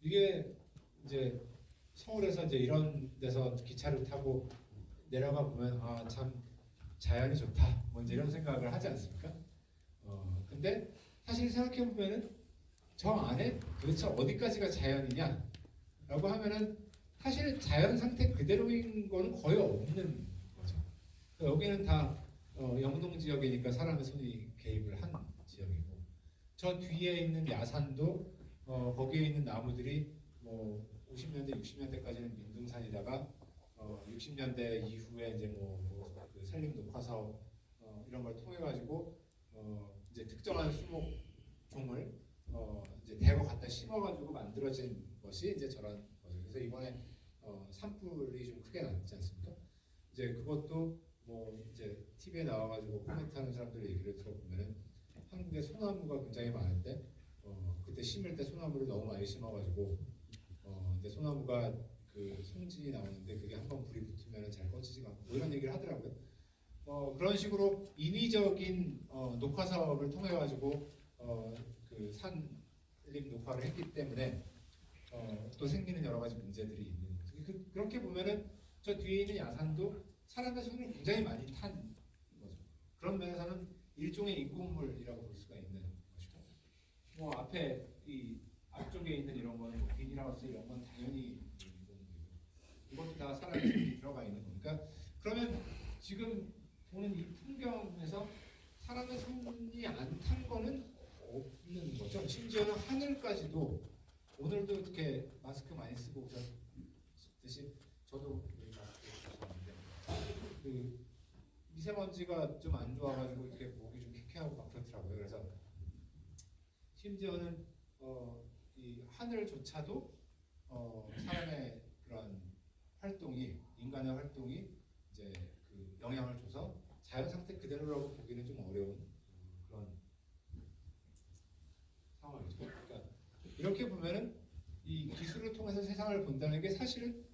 이게 이제 서울에서 이제 이런 데서 기차를 타고 내려가 보면 아 참 자연이 좋다 뭐 이제 이런 생각을 하지 않습니까? 근데 사실 생각해 보면은 저 안에 도대체 어디까지가 자연이냐라고 하면은 사실 자연 상태 그대로인 거는 거의 없는 거죠. 여기는 다 영동 지역이니까 사람의 손이 개입을 한 지역이고, 저 뒤에 있는 야산도 거기에 있는 나무들이 뭐 50년대, 60년대까지는 민둥산이다가 60년대 이후에 이제 그 산림 녹화 사업 이런 걸 통해 가지고 이제 특정한 수목 종을 이제 대거 갖다 심어가지고 만들어진 것이 이제 저런 거죠. 그래서 이번에 산불이 좀 크게 났지 않습니까? 이제 그것도 뭐 이제 TV에 나와가지고 코멘트하는 사람들 얘기를 들어보면은 한국에 소나무가 굉장히 많은데 그때 심을 때 소나무를 너무 많이 심어가지고 근데 소나무가 그 송진이 나오는데 그게 한번 불이 붙으면 잘 꺼지지가 않고 뭐 이런 얘기를 하더라고요. 그런 식으로 인위적인 녹화 사업을 통해 가지고 그 산림 녹화를 했기 때문에 또 생기는 여러 가지 문제들이 있는. 그렇게 보면은 저 뒤에 있는 야산도 사람의 손을 굉장히 많이 탄 거죠. 그런 면에서는 일종의 인공물이라고 볼 수가 있는 것이고, 뭐 앞에 이 앞쪽에 있는 이런 거는 뭐 비닐하우스 이런 건 당연히 인공물이고, 이것도 다 사람의 손이 들어가 있는 거니까. 그러면 지금 보는 이 풍경에서 사람의 손이 안 탄 거는 없는 거죠. 심지어는 하늘까지도 오늘도 이렇게 마스크 많이 쓰고 오셨듯이 저도 마스크 썼는데 그 미세먼지가 좀 안 좋아가지고 이렇게 목이 좀 쾌쾌하고 막 그렇더라고요. 그래서 심지어는 이 하늘조차도 사람의 그런 활동이, 인간의 활동이 이제 그 영향을 줘서 자연 상태 그대로라고 보기는 좀 어려운 그런 상황이죠. 그러니까 이렇게 보면은 이 기술을 통해서 세상을 본다는 게 사실은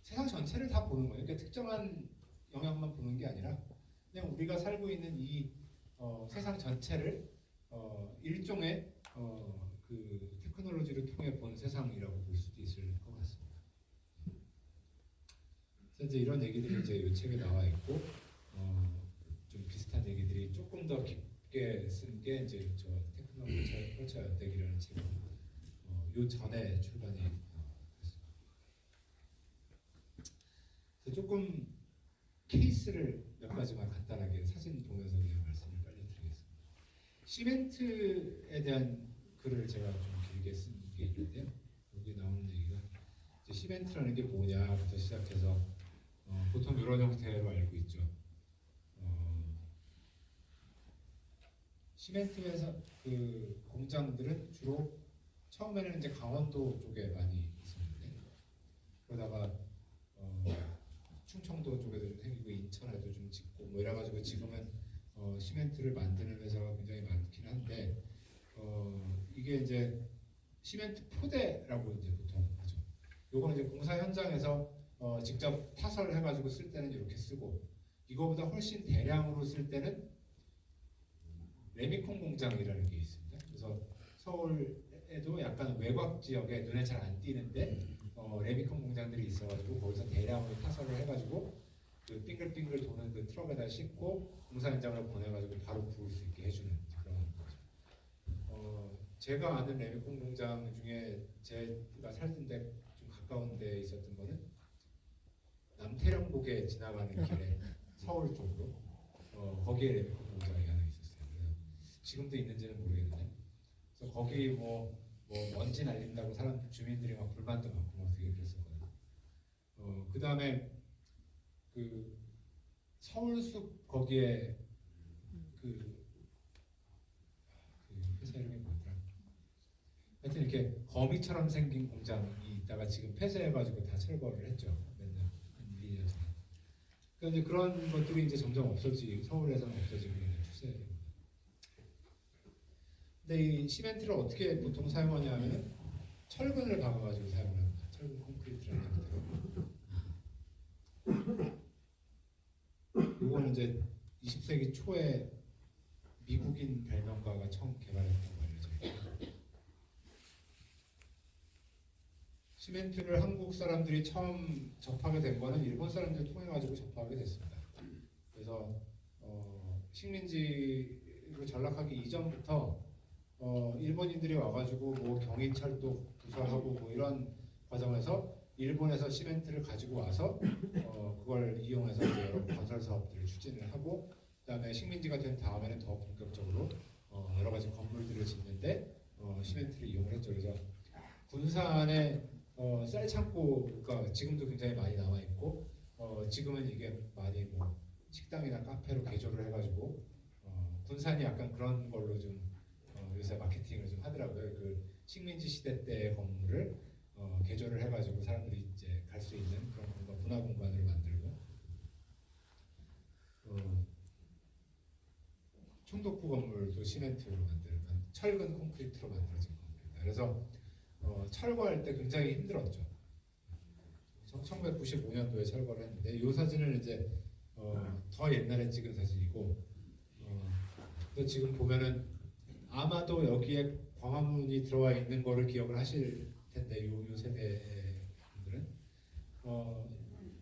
세상 전체를 다 보는 거예요. 그러니까 특정한 영역만 보는 게 아니라 그냥 우리가 살고 있는 이 세상 전체를 일종의 그 테크놀로지를 통해 본 세상이라고 볼 수도 있을 것 같습니다. 그래서 이제 이런 얘기들이 이제 이 책에 나와 있고 좀 비슷한 얘기들이 조금 더 깊게 쓴 게 이제 저 테크놀로지 컬처 연대기라는 책이 요 전에 출간이 됐습니다. 그래서 조금 케이스를 몇 가지만 간단하게 사진 보면서 그냥 말씀을 빨리 드리겠습니다. 시멘트에 대한 글을 제가 좀 길게 쓴 게 있는데요. 여기 나오는 얘기가 이제 시멘트라는 게 뭐냐부터 시작해서 보통 이런 형태로 알고 있죠. 시멘트 회사 그 공장들은 주로 처음에는 이제 강원도 쪽에 많이 있었는데 그러다가 충청도 쪽에도 좀 생기고 인천에도 좀 짓고 뭐 이래가지고 지금은 시멘트를 만드는 회사가 굉장히 많긴 한데 이게 이제 시멘트 포대라고 이제 보통 하죠. 요거는 이제 공사 현장에서 직접 타설을 해가지고 쓸 때는 이렇게 쓰고, 이거보다 훨씬 대량으로 쓸 때는 레미콘 공장이라는 게 있습니다. 그래서 서울에도 약간 외곽 지역에 눈에 잘 안 띄는데 레미콘 공장들이 있어가지고 거기서 대량으로 타설을 해가지고 그 빙글빙글 도는 그 트럭에다 싣고 공사 현장을 보내가지고 바로 부을 수 있게 해주는 그런 거죠. 제가 아는 레미콘 공장 중에 제가 살던 데 좀 가까운 데 있었던 거는 남태령곡에 지나가는 길에 서울 쪽으로 거기에 레미콘 공장이 하나 있었어요. 그래서 지금도 있는지는 모르겠는데, 그래서 거기 뭐 먼지 날린다고 사람 주민들이 막 불만도 많고 막 되게 그랬었거든요. 그 다음에 그 서울숲 거기에 그 회사 이름이 뭐더라? 하여튼 이렇게 거미처럼 생긴 공장이 있다가 지금 폐쇄해가지고 다 철거를 했죠. 맨날 한 2년 전에. 그러니까 이제 그런 것들이 이제 점점 서울에서는 없어지고 있는 추세입니다. 근데 근데 이 시멘트를 어떻게 보통 사용하냐 하면 철근을 박아가지고 사용을 합니다. 철근 콘크리트라는 형태로. 이거는 이제 20세기 초에 미국인 발명가가 처음 개발했다고 알려져 있고, 시멘트를 한국 사람들이 처음 접하게 된 거는 일본 사람들 통해 가지고 접하게 됐습니다. 그래서 식민지로 전락하기 이전부터 일본인들이 와가지고 뭐 경인철도 부설하고 뭐 이런 과정에서 일본에서 시멘트를 가지고 와서 그걸 이용해서 이제 여러 건설 사업들을 추진을 하고, 그다음에 식민지가 된 다음에는 더 본격적으로 여러 가지 건물들을 짓는데 시멘트를 이용을 했죠. 그래서 군산에 쌀 창고가 지금도 굉장히 많이 남아 있고, 지금은 이게 많이 뭐 식당이나 카페로 개조를 해가지고 군산이 약간 그런 걸로 좀 요새 마케팅을 좀 하더라고요. 그 식민지 시대 때의 건물을 개조를 해가지고 사람들이 이제 갈 수 있는 그런 공간, 문화 공간으로 만들고, 총독부 건물도 시멘트로 철근 콘크리트로 만들어진 겁니다. 그래서 철거할 때 굉장히 힘들었죠. 1995년도에 철거를 했는데 이 사진은 이제 더 옛날에 찍은 사진이고, 근데 지금 보면은 아마도 여기에 광화문이 들어와 있는 거를 기억을 하실 텐데, 요 세대 분들은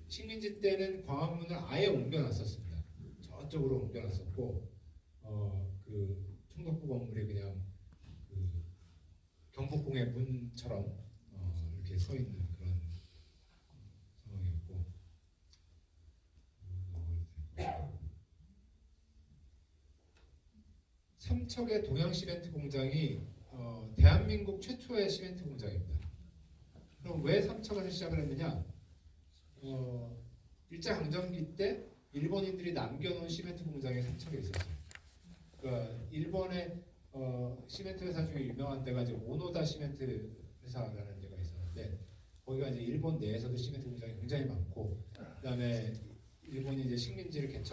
식민지 때는 광화문을 아예 옮겨놨었습니다. 저쪽으로 옮겨놨었고, 그 총독부 건물이 그냥 그 경복궁의 문처럼 이렇게 서 있는 그런 상황이었고, 삼척의 동양 시멘트 공장이 대한민국 최초의 시멘트 공장입니다. 그럼 왜 삼척에서 시작을 했느냐? 일제강점기 때 일본인들이 남겨놓은 시멘트 공장이 삼척에 있었어요. 그러니까 일본의 시멘트 회사 중에 유명한 데가 이제 오노다 시멘트 회사라는 데가 있었는데, 거기가 이제 일본 내에서도 시멘트 공장이 굉장히 많고, 그다음에 일본이 이제 식민지를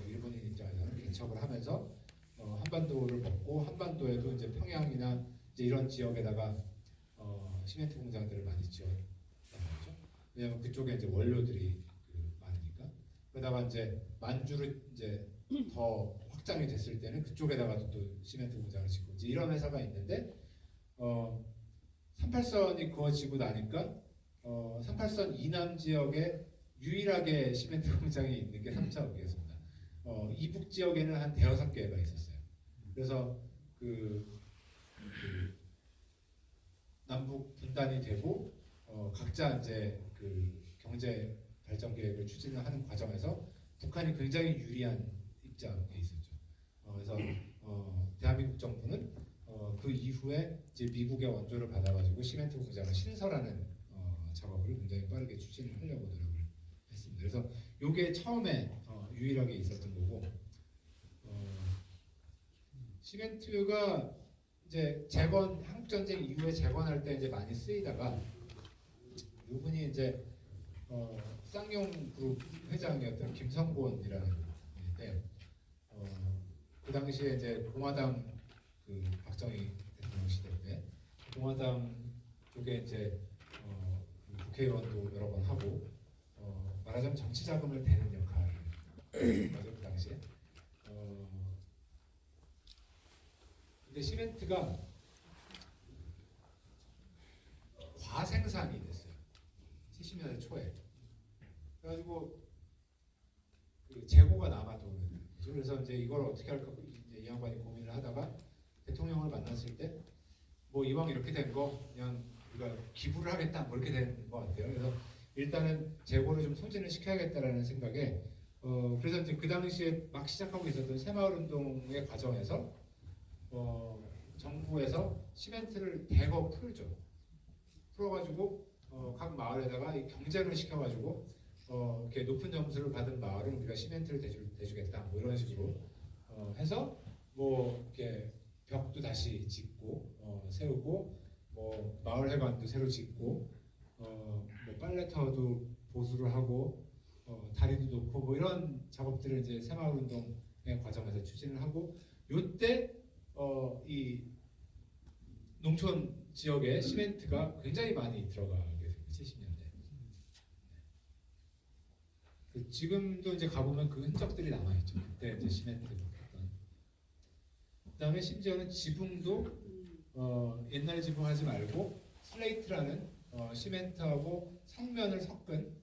일본인 입장에서는 개척을 하면서 한반도를 먹고, 한반도에도 이제 평양이나 이제 이런 지역에다가 시멘트 공장들을 많이 지었단 말이죠. 왜냐하면 그쪽에 이제 원료들이 많으니까. 그러다가 이제 만주를 이제 더 확장이 됐을 때는 그쪽에다가도 또 시멘트 공장을 짓고, 이제 이런 회사가 있는데 38선이 그어지고 나니까 38선 이남 지역에 유일하게 시멘트 공장이 있는 게 삼척이었습니다. 이북 지역에는 한 대여섯 개가 있었어요. 그래서 그 남북 분단이 되고 각자 이제 그 경제 발전 계획을 추진을 하는 과정에서 북한이 굉장히 유리한 입장에 있었죠. 그래서 대한민국 정부는 그 이후에 이제 미국의 원조를 받아가지고 시멘트 공장을 신설하는 작업을 굉장히 빠르게 추진을 하려고 노력을 했습니다. 그래서 이게 처음에 유일하게 있었던 거고, 시멘트가 이제 한국 전쟁 이후에 재건할 때 이제 많이 쓰이다가, 이분이 이제 쌍용 그룹 회장이었던 김성곤이라는 분인데, 그 당시에 이제 공화당 그 박정희 대통령 시대 때 공화당 쪽에 이제 국회의원도 여러 번 하고, 말하자면 정치 자금을 대는 역할을 맞아요, 그 당시에. 근데 시멘트가 과생산이 됐어요. 70년대 초에. 그래가지고 그 재고가 남아도는 거죠. 그래서 이제 이걸 어떻게 할까 이제 이 양반이 고민을 하다가 대통령을 만났을 때 뭐 이왕 이렇게 된 거 그냥 우리가 기부를 하겠다 뭐 이렇게 된 것 같아요. 그래서 일단은 재고를 좀 소진을 시켜야겠다라는 생각에 그래서 이제 그 당시에 막 시작하고 있었던 새마을운동의 과정에서 정부에서 시멘트를 대거 풀어가지고 각 마을에다가 경쟁을 시켜가지고 이렇게 높은 점수를 받은 마을은 우리가 시멘트를 대주겠다 뭐 이런 식으로 해서 뭐 이렇게 벽도 다시 짓고 세우고, 뭐 마을 회관도 새로 짓고, 뭐 빨래터도 보수를 하고, 다리도 놓고 뭐 이런 작업들을 이제 새마을운동의 과정에서 추진을 하고, 요때 이 농촌 지역에 시멘트가 굉장히 많이 들어가게 됐고 70년대. 지금도 이제 가보면 그 흔적들이 남아있죠. 그때 이제 시멘트 했던. 그다음에 심지어는 지붕도 옛날 지붕 하지 말고 슬레이트라는 시멘트하고 성면을 섞은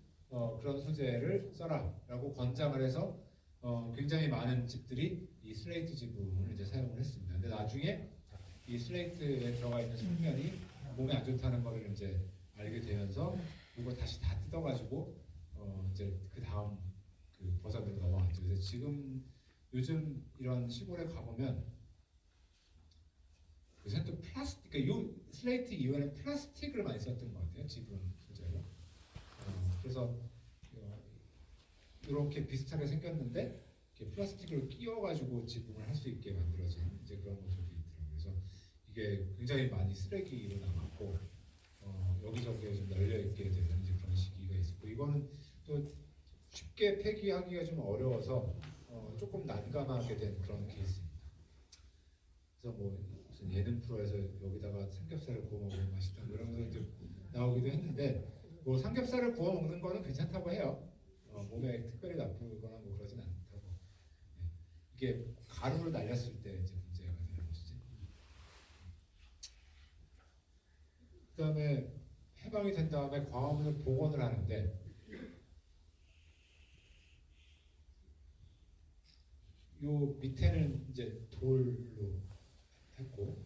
그런 소재를 써라라고 권장을 해서 굉장히 많은 집들이 이 슬레이트 지붕을 이제 사용을 했습니다. 근데 나중에 이 슬레이트에 들어가 있는 성면이 몸에 안 좋다는 것을 이제 알게 되면서 이거 다시 다 뜯어가지고 이제 그 다음 그 버전으로 넘어갔죠. 그래서 지금 요즘 이런 시골에 가보면 요새 또 플라스틱, 그러니까 요 슬레이트 이후에는 플라스틱을 많이 썼던 것 같아요. 지붕 소재로. 그래서 이렇게 비슷하게 생겼는데 이렇게 플라스틱을 끼워가지고 지붕을 할 수 있게 만들어진 이제 그런 모습이 있더라고요. 그래서 이게 굉장히 많이 쓰레기로 남았고 여기저기에 좀 널려 있게 되는 이제 그런 시기가 있었고 이거는 또 쉽게 폐기하기가 좀 어려워서 조금 난감하게 된 그런 케이스입니다. 그래서 뭐 무슨 예능 프로에서 여기다가 삼겹살을 구워 먹으면 맛있다 이런 거 이제 나오기도 했는데 뭐 삼겹살을 구워 먹는 거는 괜찮다고 해요. 몸에 특별히 나쁘거나 뭐 그러진 않다고. 네. 이게 가루를 날렸을 때 이제 문제가 되는 것이지. 그다음에 해방이 된 다음에 광화문을 복원을 하는데 요 밑에는 이제 돌로 했고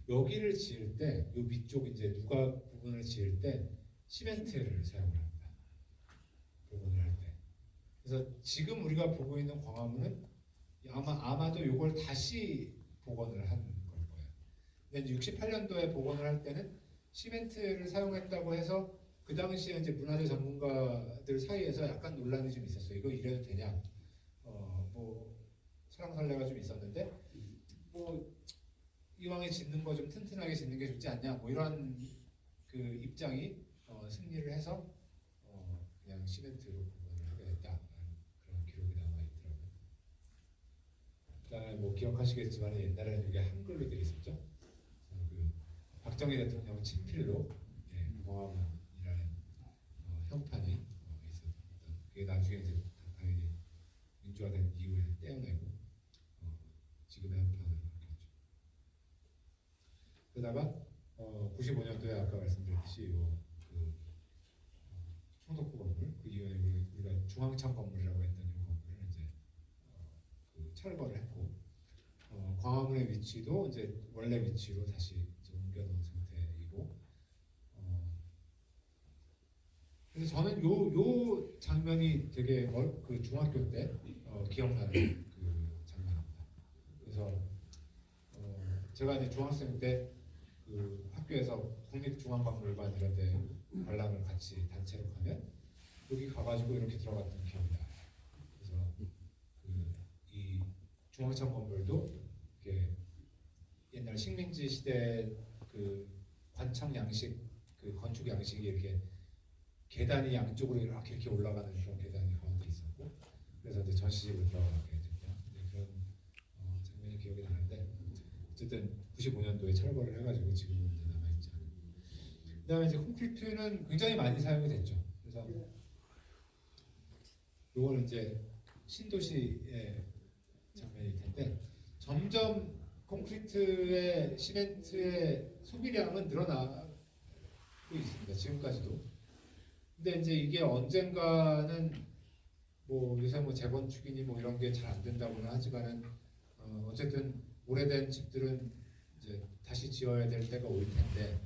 여기를 지을 때 요 위쪽 이제 누가 부분을 지을 때 시멘트를 사용을 합니다. 복원을 할 때. 그래서 지금 우리가 보고 있는 광화문은 아마도 이걸 다시 복원을 한 걸 거예요. 근데 68년도에 복원을 할 때는 시멘트를 사용했다고 해서 그 당시에 이제 문화재 전문가들 사이에서 약간 논란이 좀 있었어요. 이거 이래도 되냐? 뭐 설랑설레가 좀 있었는데 뭐 이왕에 짓는 거 좀 튼튼하게 짓는 게 좋지 않냐? 뭐 이런 그 입장이 승리를 해서 그냥 시멘트로 복원을 하게 됐다라는 그런 기록이 남아 있더라고요. 그다음에 뭐 기억하시겠지만 옛날에는 이게 한글로 되어 있었죠. 그 박정희 대통령 친필로 광화문이라는 형판이 있었던 그게 나중에 이제 당연히 민주화된 이후에 떼어내고 지금의 형판으로 바뀌었죠. 그러다가 95년도에 아까 말씀드렸듯이 그 총독부 건물 그 이후에 우리가 중앙청 건물이라고 했던 이 건물을 이제 그 철거를 했고 광화문의 위치도 이제 원래 위치로 다시 이제 옮겨놓은 상태이고 그래서 저는 요 장면이 되게 그 중학교 때 기억나는 그 장면입니다. 그래서 제가 이제 중학생 때 그 학교에서 국립중앙박물관 이런 데 관람을 같이 단체로 가면 여기 가가지고 이렇게 들어갔던 기억이 나요. 그래서 이 중앙청 건물도 이게 옛날 식민지 시대 그 관청 양식 그 건축 양식이 이렇게 계단이 양쪽으로 이렇게 올라가는 그런 계단이 가운데 있었고 그래서 이제 전시집으로 들어가게 됐던 그런 장면이 기억이 나는데 어쨌든 95년도에 철거를 해가지고 지금은 이제 남아있지 않아요. 그다음에 이제 콘크리트는 굉장히 많이 사용이 됐죠. 그래서 요거는 이제 신도시의 장면일 텐데 점점 콘크리트의 시멘트의 소비량은 늘어나고 있습니다. 지금까지도. 근데 이제 이게 언젠가는 뭐 요새 뭐 재건축이니 뭐 이런 게 잘 안 된다고는 하지만은 어쨌든 오래된 집들은 이제 다시 지어야 될 때가 올 텐데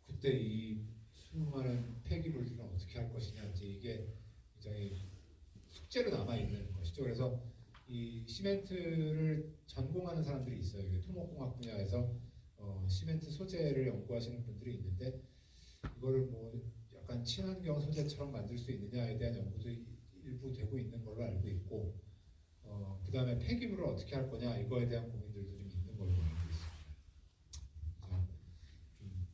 그때 이 수많은 폐기물들은 어떻게 할 것이냐 이제 이게 굉장히 숙제로 남아 있는 것이죠. 그래서 이 시멘트를 전공하는 사람들이 있어요. 이게 토목공학 분야에서 시멘트 소재를 연구하시는 분들이 있는데 이거를 뭐 약간 친환경 소재처럼 만들 수 있느냐에 대한 연구도 일부 되고 있는 걸로 알고 있고 그 다음에 폐기물을 어떻게 할 거냐 이거에 대한 고민들도 좀 있는 걸로 알고 있습니다. 그래서 좀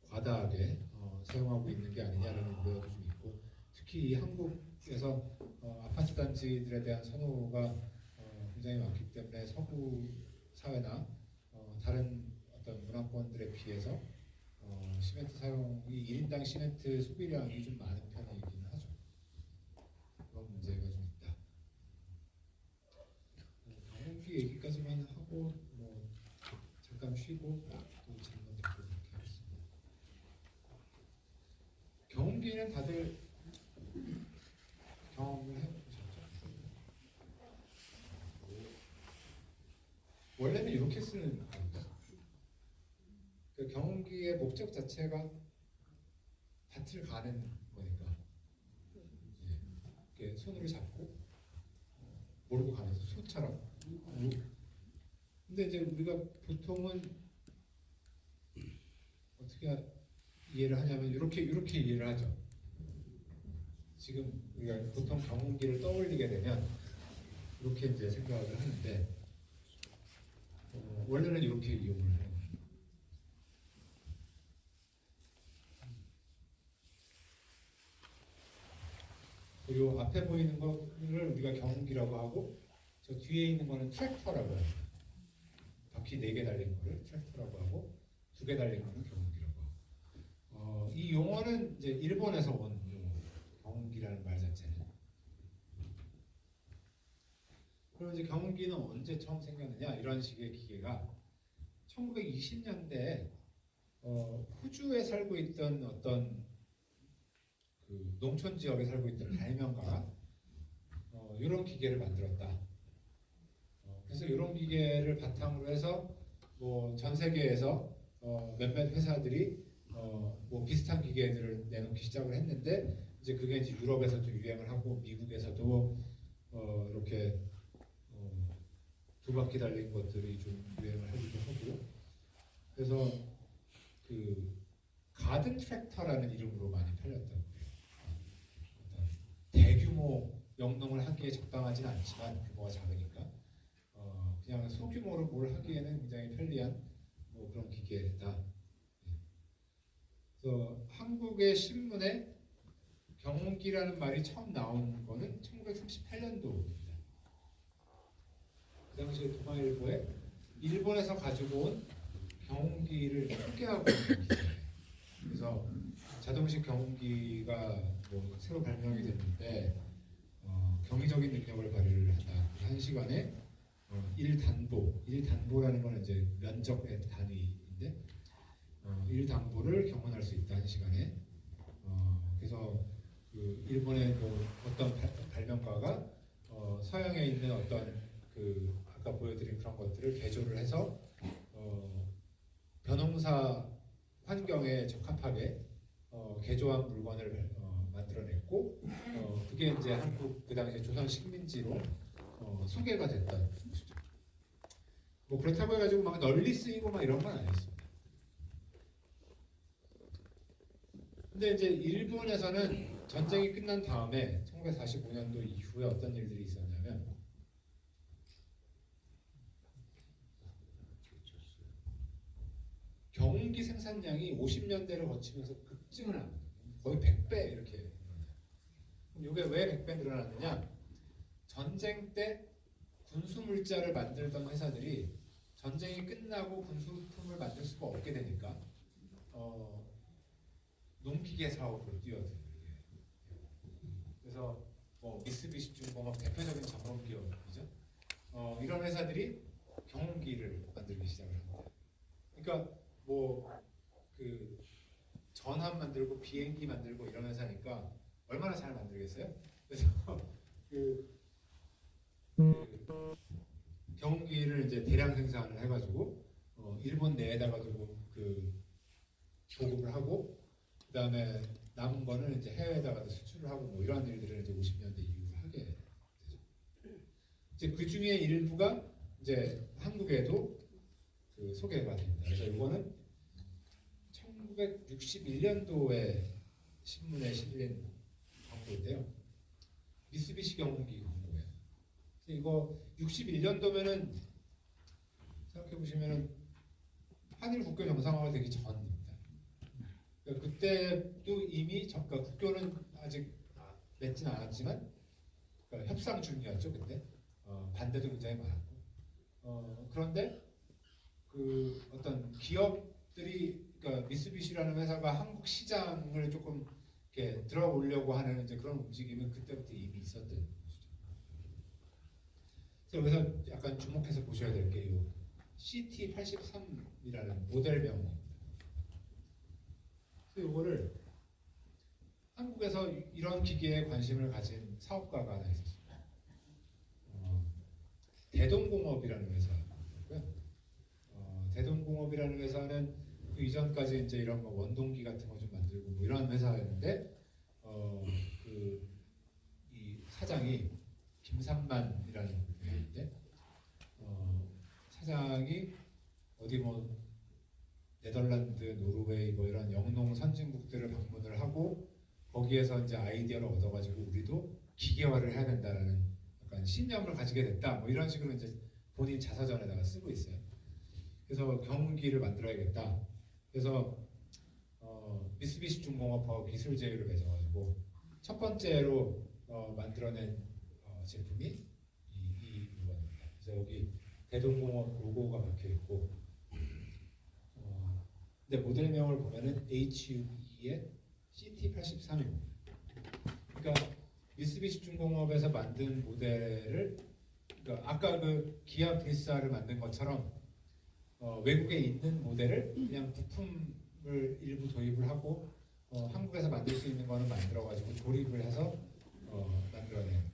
과다하게 사용하고 있는 게 아니냐라는 우려도 좀 있고 특히 이 한국에서 아파트 단지들에 대한 선호가 굉장히 많기 때문에 서구 사회나 다른 어떤 문화권들에 비해서 시멘트 사용이 1인당 시멘트 소비량이 좀 많은 편이긴 하죠. 그런 문제가 좀 있다. 경운기 얘기까지만 하고 뭐 잠깐 쉬고 또 질문 듣고 그렇게 하겠습니다. 경운기는 다들 경험을 해보셨죠? 원래는 이렇게 쓰는 겁니다. 그 경운기의 목적 자체가 밭을 가는 거니까 이렇게 손으로 잡고 몰고 가면서 소처럼. 근데 이제 우리가 보통은 어떻게 이해를 하냐면 이렇게 이해를 하죠. 지금 우리가 보통 경운기를 떠올리게 되면 이렇게 이제 생각을 하는데 원래는 이렇게 이용을 해요. 그리고 앞에 보이는 거를 우리가 경운기라고 하고 저 뒤에 있는 거는 트랙터라고 해요. 바퀴 4개 달린 거를 트랙터라고 하고 2개 달린 거는 경운기라고 하고 이 용어는 이제 일본에서 온 용어, 경운기라는 말 자체는. 그럼 이제 경운기는 언제 처음 생겼느냐? 이런 식의 기계가 1920년대에 호주에 살고 있던 어떤 그 농촌 지역에 살고 있던 발명가가 이런 기계를 만들었다. 그래서 이런 기계를 바탕으로 해서 뭐 전 세계에서 몇몇 회사들이 뭐 비슷한 기계들을 내놓기 시작을 했는데 이제 그게 이제 유럽에서도 유행을 하고 미국에서도 이렇게 2바퀴 달린 것들이 좀 유행을 하기도 하고 그래서 그 가든 트랙터라는 이름으로 많이 팔렸다고 해요. 대규모 영농을 하기에 적당하진 않지만 규모가 작으니까 그냥 소규모로 뭘 하기에는 굉장히 편리한 뭐 그런 기계다. 그래서 한국의 신문에 경운기라는 말이 처음 나온 거는 1938년도입니다. 그 당시에 동아일보에 일본에서 가지고 온 경운기를 소개하고 있는 기사예요. 그래서 자동식 경운기가 뭐 새로 발명이 됐는데 경이적인 능력을 발휘를 한다. 한 시간에 1단보라는 거는 이제 면적의 단위인데 1단보를 경험할 수 있다 한 시간에. 그래서 그 일본의 뭐 어떤 발명가가 서양에 있는 어떤 그 아까 보여드린 그런 것들을 개조를 해서 벼농사 환경에 적합하게 개조한 물건을 만들어냈고 그게 이제 한국 그 당시에 조선 식민지로 소개가 됐던 것이죠. 뭐 그렇다고 해가지고 막 널리 쓰이고 막 이런 건 아니었습니다. 근데 이제 일본에서는 전쟁이 끝난 다음에 1945년도 이후에 어떤 일들이 있었냐면 경운기 생산량이 50년대를 거치면서 급증을 합니다. 거의 100배 이렇게. 그럼 이게 왜 100배 늘어났느냐? 전쟁 때 군수물자를 만들던 회사들이 전쟁이 끝나고 군수품을 만들 수가 없게 되니까 농기계 사업으로 뛰어들게. 그래서 뭐 미쓰비시 중공업 대표적인 전범 기업이죠. 이런 회사들이 경운기를 만들기 시작을 합니다. 그러니까 뭐 그 전함 만들고 비행기 만들고 이런 회사니까 얼마나 잘 만들겠어요? 그래서 그 경운기를 이제 대량 생산을 해가지고 일본 내에다가 두고 그 보급을 하고 그 다음에 남은 거는 이제 해외에다가 수출을 하고 뭐 이러한 일들을 이제 50년대 이후로 하게 되죠. 이제 그 중에 일부가 이제 한국에도 그 소개가 됩니다. 그래서 이거는 1961년도에 신문에 실린 광고인데요. 미쓰비시 경운기 광고예요. 이거 61년도면은 생각해 보시면은 한일 국교 정상화가 되기 전입니다. 그러니까 그때도 이미 그러니까 국교는 아직 맺진 않았지만 그러니까 협상 중이었죠. 그때 반대도 굉장히 많았고 그런데 그 어떤 기업들이 그러니까 미쓰비시라는 회사가 한국 시장을 조금 이렇게 들어오려고 하는 이제 그런 움직임은 그때부터 이미 있었던 것이죠. 그래서 여기서 약간 주목해서 보셔야 될 게 이 CT83이라는 모델명입니다. 그래서 이거를 한국에서 이런 기기에 관심을 가진 사업가가 하나 있었습니다. 대동공업이라는 회사고요. 대동공업이라는 회사는 그 이전까지 이제 이런 뭐 원동기 같은 거 좀 만들고 뭐 이런 회사였는데 그 이 사장이 김삼만이라는 분인데 사장이 어디 뭐 네덜란드, 노르웨이 뭐 이런 영농 선진국들을 방문을 하고 거기에서 이제 아이디어를 얻어가지고 우리도 기계화를 해야 된다라는 약간 신념을 가지게 됐다. 뭐 이런 식으로 이제 본인 자서전에다가 쓰고 있어요. 그래서 경운기를 만들어야겠다. 그래서 미쓰비시 중공업하고 기술 제휴를 맺어가지고 첫 번째로 만들어낸 제품이 이 물건입니다. 그래서 여기 대동공업 로고가 박혀 있고, 근데 모델명을 보면은 HUE의 CT83입니다. 그러니까 미쓰비시 중공업에서 만든 모델을, 그러니까 아까 그 기아 브리스아를 만든 것처럼 외국에 있는 모델을 그냥 부품을 일부 도입을 하고 한국에서 만들 수 있는 거는 만들어 가지고 조립을 해서 만들어낸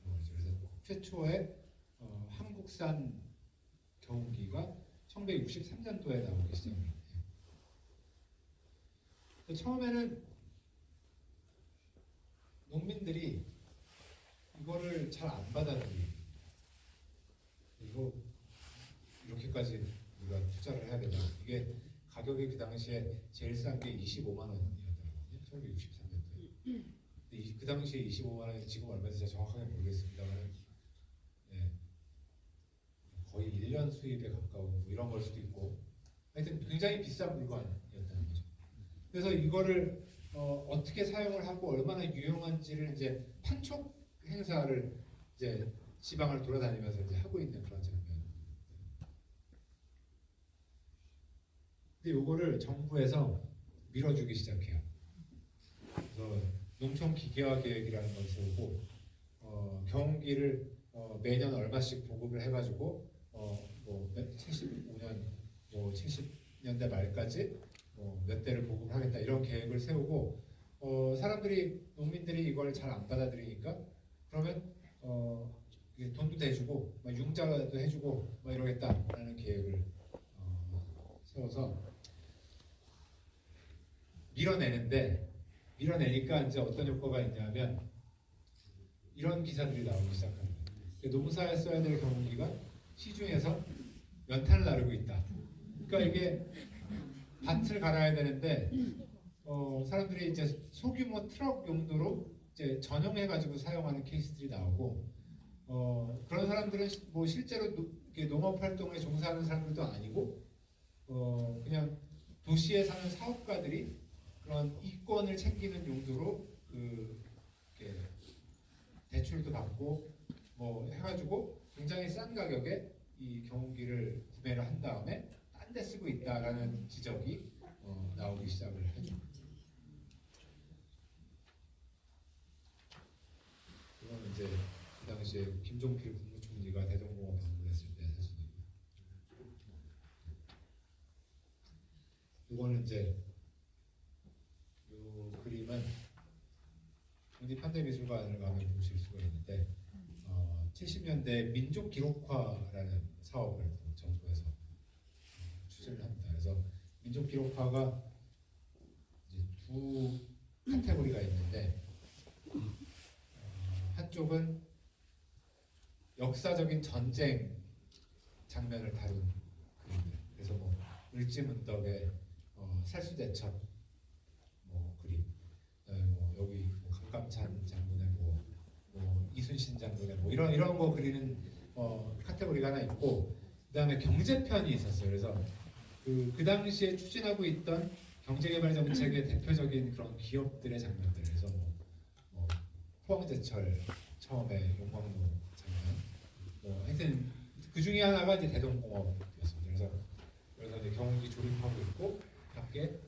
거죠. 그래서 최초의 한국산 경운기가 1963년도에 나오기 시작합니다. 처음에는 농민들이 이거를 잘 안 받아들이고 이거 이렇게까지 우리가 투자를 해야 되나. 이게 가격이 그 당시에 제일 싼 게 25만 원이었거든요. 1963년도에. 근데 그 당시에 25만 원이 지금 얼마인지 제가 정확하게 모르겠습니다만 네. 거의 1년 수입에 가까운 뭐 이런 걸 수도 있고 하여튼 굉장히 비싼 물건이었다는 거죠. 그래서 이거를 어떻게 사용을 하고 얼마나 유용한지를 이제 판촉 행사를 이제 지방을 돌아다니면서 이제 하고 있는 그런 장면. 근데 요거를 정부에서 밀어주기 시작해요. 그래서 농촌 기계화 계획이라는 걸 세우고 경운기를 매년 얼마씩 보급을 해가지고 뭐 75년 뭐 70년대 말까지 몇 대를 보급하겠다 이런 계획을 세우고 사람들이 농민들이 이걸 잘 안 받아들이니까 그러면 돈도 대주고 융자도 해주고 이러겠다라는 계획을 세워서 밀어내니까 이제 어떤 효과가 있냐면 이런 기사들이 나오기 시작합니다. 농사에 써야 될 경운기가 시중에서 연탄을 나르고 있다. 그러니까 이게 밭을 갈아야 되는데 사람들이 이제 소규모 트럭 용도로 이제 전용해가지고 사용하는 케이스들이 나오고 그런 사람들은 뭐 실제로 농업 활동에 종사하는 사람들도 아니고 그냥 도시에 사는 사업가들이 그런 이권을 챙기는 용도로 이렇게 대출도 받고 뭐 해가지고 굉장히 싼 가격에 이 경운기를 구매를 한 다음에 딴 데 쓰고 있다라는 지적이 나오기 시작을 하죠. 이건 이제 그 당시에 김종필 국무총리가 대동공업 방문했을 때 사진입니다. 이거는 이제 이 그림은 국립현대미술관을 가면 보실 수가 있는데 70년대 민족기록화라는 사업을 정부에서 추진을 합니다. 그래서 민족기록화가 이제 두 카테고리가 있는데 한쪽은 역사적인 전쟁 장면을 다룬 그림들. 그래서 뭐 을지문덕의 살수대첩 그림, 뭐 여기 뭐 강감찬 장군의 뭐 이순신 장군의 뭐 이런 거 그리는 카테고리가 하나 있고, 그다음에 경제편이 있었어요. 그래서 그 당시에 추진하고 있던 경제개발 정책의 대표적인 그런 기업들의 장면들. 그래서 뭐 포항제철 처음에 용광로 장면, 하여튼 그 중에 하나가 이제 대동공업이었습니다. 그래서 이제 경운기 조립하고 있고 밖에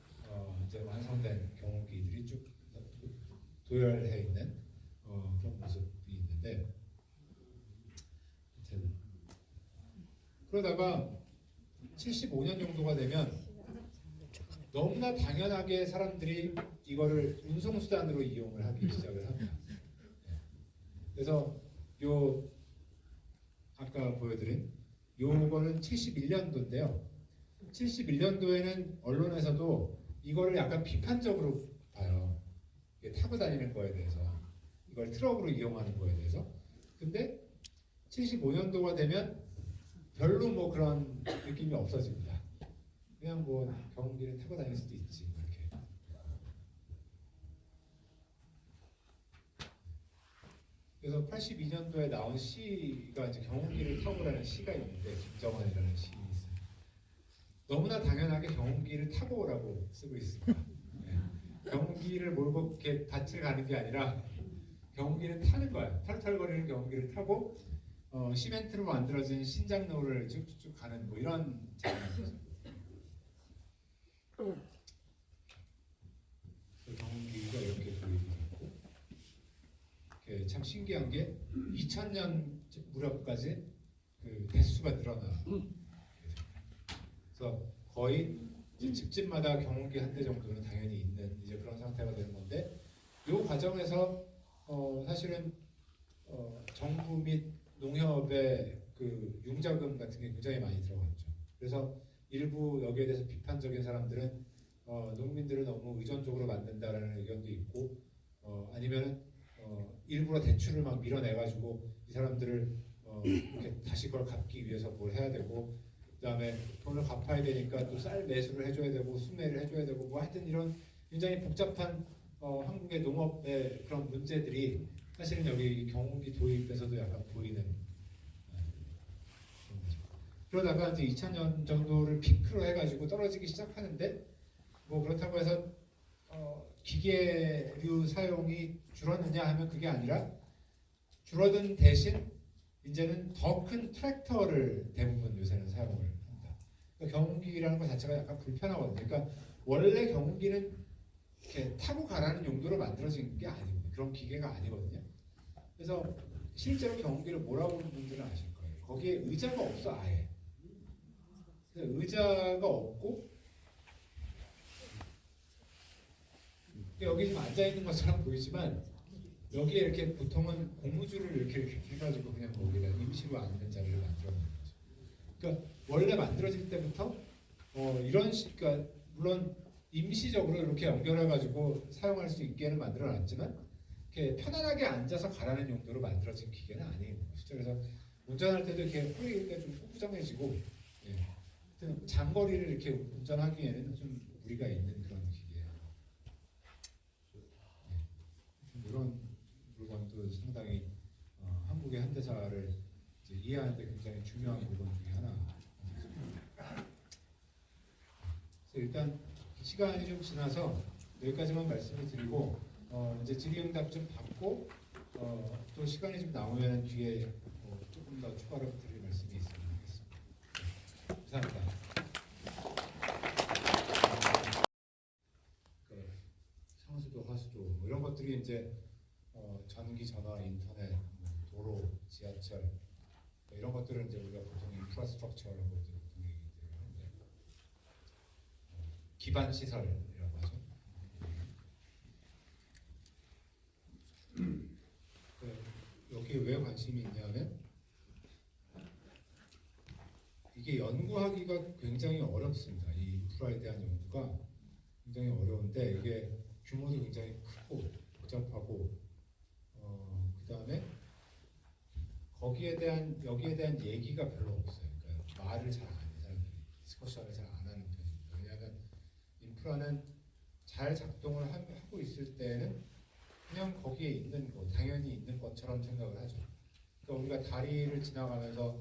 이제 완성된 경운기들이 쭉 도열해 있는 그런 모습이 있는데, 하여튼 그러다가 75년 정도가 되면 너무나 당연하게 사람들이 이거를 운송수단으로 이용을 하기 시작을 합니다. 그래서 요 아까 보여드린 요거는 71년도인데요. 71년도에는 언론에서도 이거를 약간 비판적으로 봐요. 타고 다니는 거에 대해서, 이걸 트럭으로 이용하는 거에 대해서. 근데 75년도가 되면 별로 뭐 그런 느낌이 없어집니다. 그냥 뭐 경운기를 타고 다닐 수도 있지 이렇게. 그래서 82년도에 나온 시가 이제 경운기를 타고라는 시가 있는데, 김정환이라는 시인이 있어요. 너무나 당연하게 경운기를 타고 오라고 쓰고 있습니다. 경운기를 몰고 이렇게 밭을 가는 게 아니라 경운기를 타는 거야. 털털거리는 경운기를 타고 시멘트로 만들어진 신장로를 쭉쭉 가는 뭐 이런 장면이죠. 경운기가 이렇게 보이고, 참 신기한 게 2000년 무렵까지 그 대수가 늘어나. 그래서 거의 집집마다 경운기 한 대 정도는 당연히 있는 이제 그런 상태가 되는 건데, 이 과정에서 사실은 정부 및 농협의 그 융자금 같은 게 굉장히 많이 들어갔죠. 그래서 일부 여기에 대해서 비판적인 사람들은 농민들을 너무 의존적으로 만든다라는 의견도 있고, 아니면은 일부러 대출을 막 밀어내가지고 이 사람들을 이렇게 다시 그걸 갚기 위해서 뭘 해야 되고, 그다음에 돈을 갚아야 되니까 또 쌀 매수를 해줘야 되고 수매를 해줘야 되고, 뭐 하여튼 이런 굉장히 복잡한 한국의 농업의 그런 문제들이 사실은 여기 경운기 도입에서도 약간 보이는 그런 거죠. 그러다가 이제 2000년 정도를 피크로 해가지고 떨어지기 시작하는데, 뭐 그렇다고 해서 기계류 사용이 줄었느냐 하면 그게 아니라 줄어든 대신 이제는 더 큰 트랙터를 대부분 요새는 사용을 합니다. 그러니까 경운기라는 것 자체가 약간 불편하거든요. 그러니까 원래 경운기는 이렇게 타고 가라는 용도로 만들어진 게 아닙니다. 그런 기계가 아니거든요. 그래서 실제로 경운기를 몰아보는 분들은 아실 거예요. 거기에 의자가 없어 아예. 그래서 의자가 없고 여기 지금 앉아 있는 것처럼 보이지만 여기에 이렇게 보통은 고무줄을 이렇게 해가지고 그냥 거기다 임시로 앉는 자리를 만들어 놓는 거죠. 그러니까 원래 만들어질 때부터 그러니까 물론 임시적으로 이렇게 연결해가지고 사용할 수 있게는 만들어놨지만 이렇게 편안하게 앉아서 가라는 용도로 만들어진 기계는 아닌 것이죠. 그래서 운전할 때도 이렇게 허리가 좀 꾸꾸정해지고, 장거리를 이렇게 운전하기에는 좀 무리가 있는 그런 기계예요. 이런 물건도 상당히 한국의 현대사를 이제 이해하는 데 굉장히 중요한 물건 중에 하나. 그래서 일단 시간이 좀 지나서 여기까지만 말씀을 드리고 이제 질의응답 좀 받고 또 시간이 좀 남으면 뒤에 조금 더 추가로 드릴 말씀이 있으면 하겠습니다. 감사합니다. 상수도, 하수도 뭐 이런 것들이 이제 전기, 전화, 인터넷, 도로, 지하철 이런 것들은 이제 우리가 보통 인프라스트럭처라고 보통 얘기를 하는데, 기반 시설이라고 하죠. 여기에 왜 관심이 있냐면 이게 연구하기가 굉장히 어렵습니다. 이 인프라에 대한 연구가 굉장히 어려운데 이게 규모도 굉장히 크고 복잡하고 그 다음에 여기에 대한 얘기가 별로 없어요. 그러니까 말을 잘 안 해요. 사람들이 디스커션을 잘 안 하는 편입니다. 왜냐하면 인프라는 잘 작동을 하고 있을 때는 그냥 거기에 있는 거, 당연히 있는 것처럼 생각을 하죠. 그러니까 우리가 다리를 지나가면서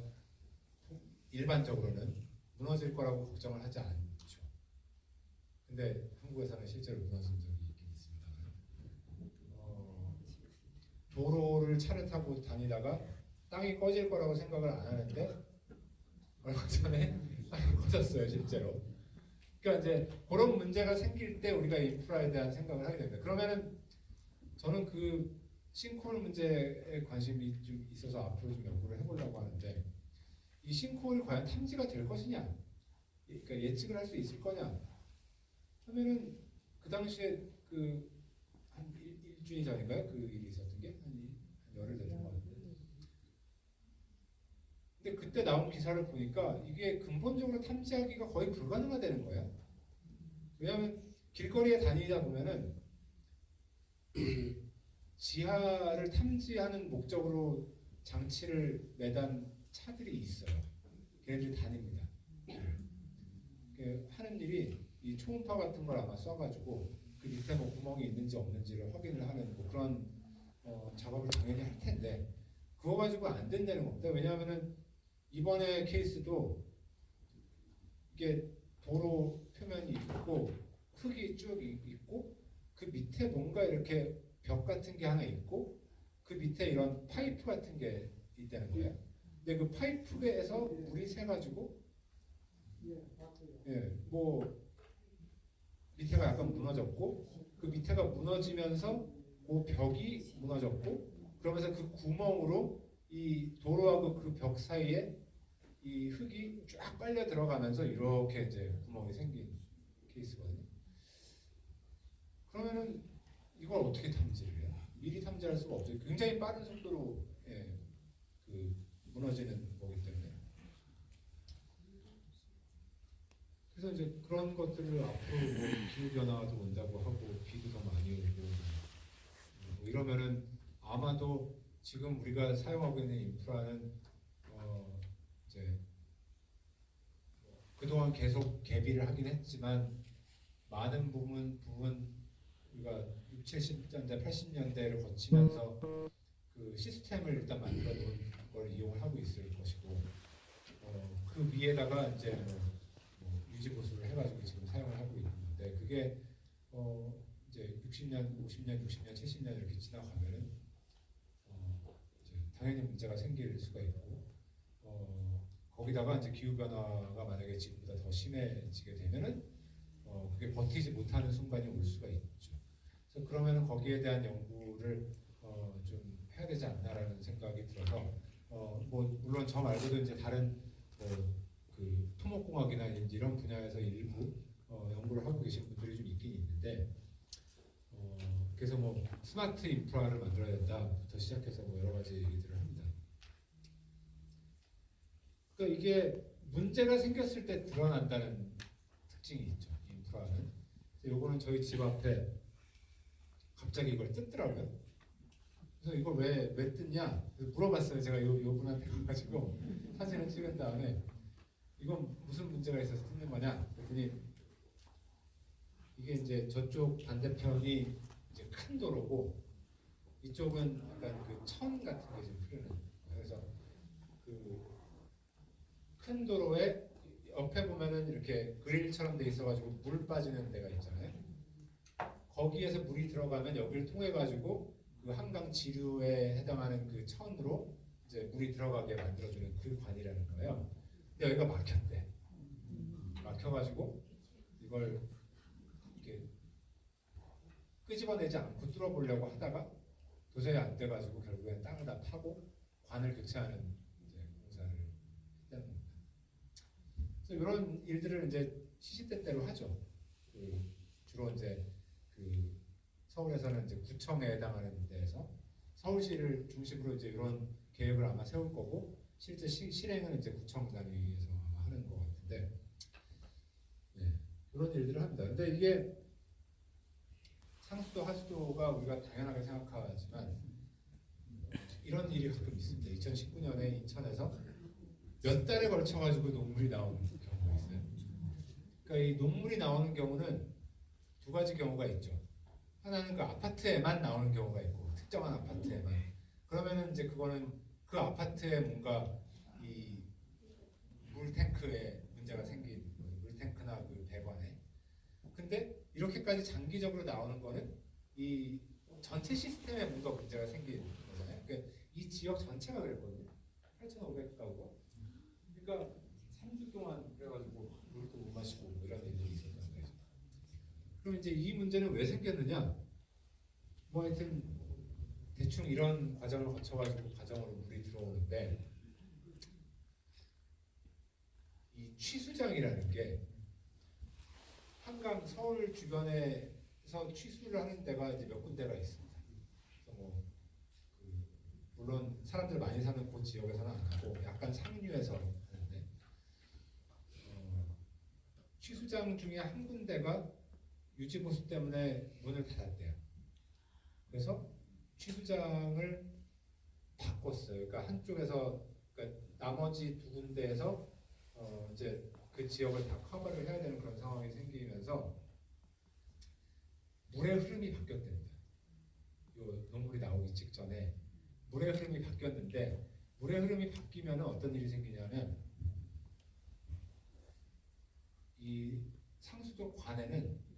일반적으로는 무너질 거라고 걱정을 하지 않죠. 근데 한국에서는 실제로 무너진 적이 있긴 있습니다. 도로를 차를 타고 다니다가 땅이 꺼질 거라고 생각을 안 하는데 얼마 전에 커졌어요 실제로. 그러니까 이제 그런 문제가 생길 때 우리가 인프라에 대한 생각을 하게 됩니다. 그러면은 저는 그 싱크홀 문제에 관심이 좀 있어서 앞으로 좀 연구를 해보려고 하는데 이 싱크홀이 과연 탐지가 될 것이냐, 그러니까 예측을 할 수 있을 거냐 하면은 그 당시에 그 한 일주일 전인가요? 그 일이 있었던 게 한 열흘 됐던 것 같은데. 근데 그때 나온 기사를 보니까 이게 근본적으로 탐지하기가 거의 불가능하다는 거예요. 왜냐하면 길거리에 다니다 보면은 그 지하를 탐지하는 목적으로 장치를 매단 차들이 있어요. 걔네들이 다닙니다. 하는 일이 이 초음파 같은 걸 아마 쏴가지고 그 밑에 뭐 구멍이 있는지 없는지를 확인을 하는 뭐 그런 작업을 당연히 할 텐데 그거 가지고 안 된다는 겁니다. 왜냐하면은 이번에 케이스도 이게 도로 표면이 있고 흙이 쭉 있고 그 밑에 뭔가 이렇게 벽 같은 게 하나 있고 그 밑에 이런 파이프 같은 게 있다는 거예요. 근데 그 파이프에서 물이 새가지고 뭐 밑에가 약간 무너졌고 그 밑에가 무너지면서 그 벽이 무너졌고 그러면서 그 구멍으로 이 도로하고 그 벽 사이에 이 흙이 쫙 빨려 들어가면서 이렇게 이제 구멍이 생긴 케이스거든요. 그러면은 이걸 어떻게 탐지를 해요? 미리 탐지할 수가 없어요. 굉장히 빠른 속도로 그 무너지는 거기 때문에. 그래서 이제 그런 것들을 앞으로 뭐 기후 변화도 온다고 하고 비도 더 많이 오고 뭐 이러면은 아마도 지금 우리가 사용하고 있는 인프라는 이제 그동안 계속 개비를 하긴 했지만 많은 부분 우리가 6, 70년대, 80년대를 거치면서 그 시스템을 일단 만들어 놓은 걸 이용을 하고 있을 것이고 그 위에다가 이제 뭐 유지 보수를 해가지고 지금 사용을 하고 있는데 그게 이제 60년, 50년, 60년, 70년 이렇게 지나가면은 이제 당연히 문제가 생길 수가 있고 거기다가 이제 기후 변화가 만약에 지금보다 더 심해지게 되면은 그게 버티지 못하는 순간이 올 수가 있죠. 그래서 그러면은 거기에 대한 연구를 좀 해야 되지 않나라는 생각이 들어서 뭐 물론 저 말고도 이제 다른 그 토목공학이나 이런 분야에서 일부 연구를 하고 계신 분들이 좀 있긴 있는데 그래서 뭐 스마트 인프라를 만들어야 된다부터 시작해서 뭐 여러 가지 얘기들을 합니다. 그러니까 이게 문제가 생겼을 때 드러난다는 특징이 있죠. 인프라는. 요거는 저희 집 앞에 갑자기 이걸 뜯더라고요. 그래서 이걸 왜 뜯냐? 물어봤어요. 제가 요 분한테 가가지고 사진을 찍은 다음에 이건 무슨 문제가 있어서 뜯는 거냐? 그랬더니 이게 이제 저쪽 반대편이 이제 큰 도로고 이쪽은 약간 그 천 같은 게 좀 흐르는. 그래서 그 큰 도로에 옆에 보면은 이렇게 그릴처럼 돼 있어가지고 물 빠지는 데가 있잖아요. 거기에서 물이 들어가면 여기를 통해 가지고 그 한강 지류에 해당하는 그 천으로 이제 물이 들어가게 만들어주는 그 관이라는 거예요. 근데 여기가 막혔대. 막혀가지고 이걸 이렇게 끄집어내지 않고 뚫어보려고 하다가 도저히 안 돼가지고 결국엔 땅을 다 파고 관을 교체하는 이제 공사를 했다는 겁니다. 그래서 이런 일들을 이제 시시때때로 하죠. 주로 이제 그 서울에서는 이제 구청에 해당하는 데에서 서울시를 중심으로 이제 이런 계획을 아마 세울 거고 실제 실행은 이제 구청 단위에서 아마 하는 것 같은데 이런 일들을 합니다. 근데 이게 상수도 하수도가 우리가 당연하게 생각하지만 이런 일이 가끔 있습니다. 2019년에 인천에서 몇 달에 걸쳐 가지고 녹물이 나오는 경우가 있어요. 그러니까 이 녹물이 나오는 경우는 두 가지 경우가 있죠. 하나는 그 아파트에만 나오는 경우가 있고 특정한 아파트에만. 그러면은 이제 그거는 그 아파트에 뭔가 이 물탱크에 문제가 생긴 물탱크나 그 배관에. 근데 이렇게까지 장기적으로 나오는 거는 이 전체 시스템에 뭔가 문제가 생긴 거잖아요. 그러니까 이 지역 전체가 그랬거든요. 8,500가구가. 그러니까 3주 동안 그래가지고 그럼 이제 이 문제는 왜 생겼느냐? 뭐 하여튼 대충 이런 과정을 거쳐가지고 가정으로 물이 들어오는데 이 취수장이라는 게 한강 서울 주변에서 취수를 하는 데가 이제 몇 군데가 있습니다. 그래서 뭐 물론 사람들 많이 사는 그 지역에서는 안 하고 약간 상류에서 하는데 취수장 중에 한 군데가 유지보수 때문에 문을 닫았대요. 그래서 취수장을 바꿨어요. 그러니까 한쪽에서 그러니까 나머지 두 군데에서 이제 그 지역을 다 커버를 해야 되는 그런 상황이 생기면서 물의 흐름이 바뀌었답니다. 요 논문이 나오기 직전에 물의 흐름이 바뀌었는데 물의 흐름이 바뀌면 어떤 일이 생기냐면 이 상수도 관에는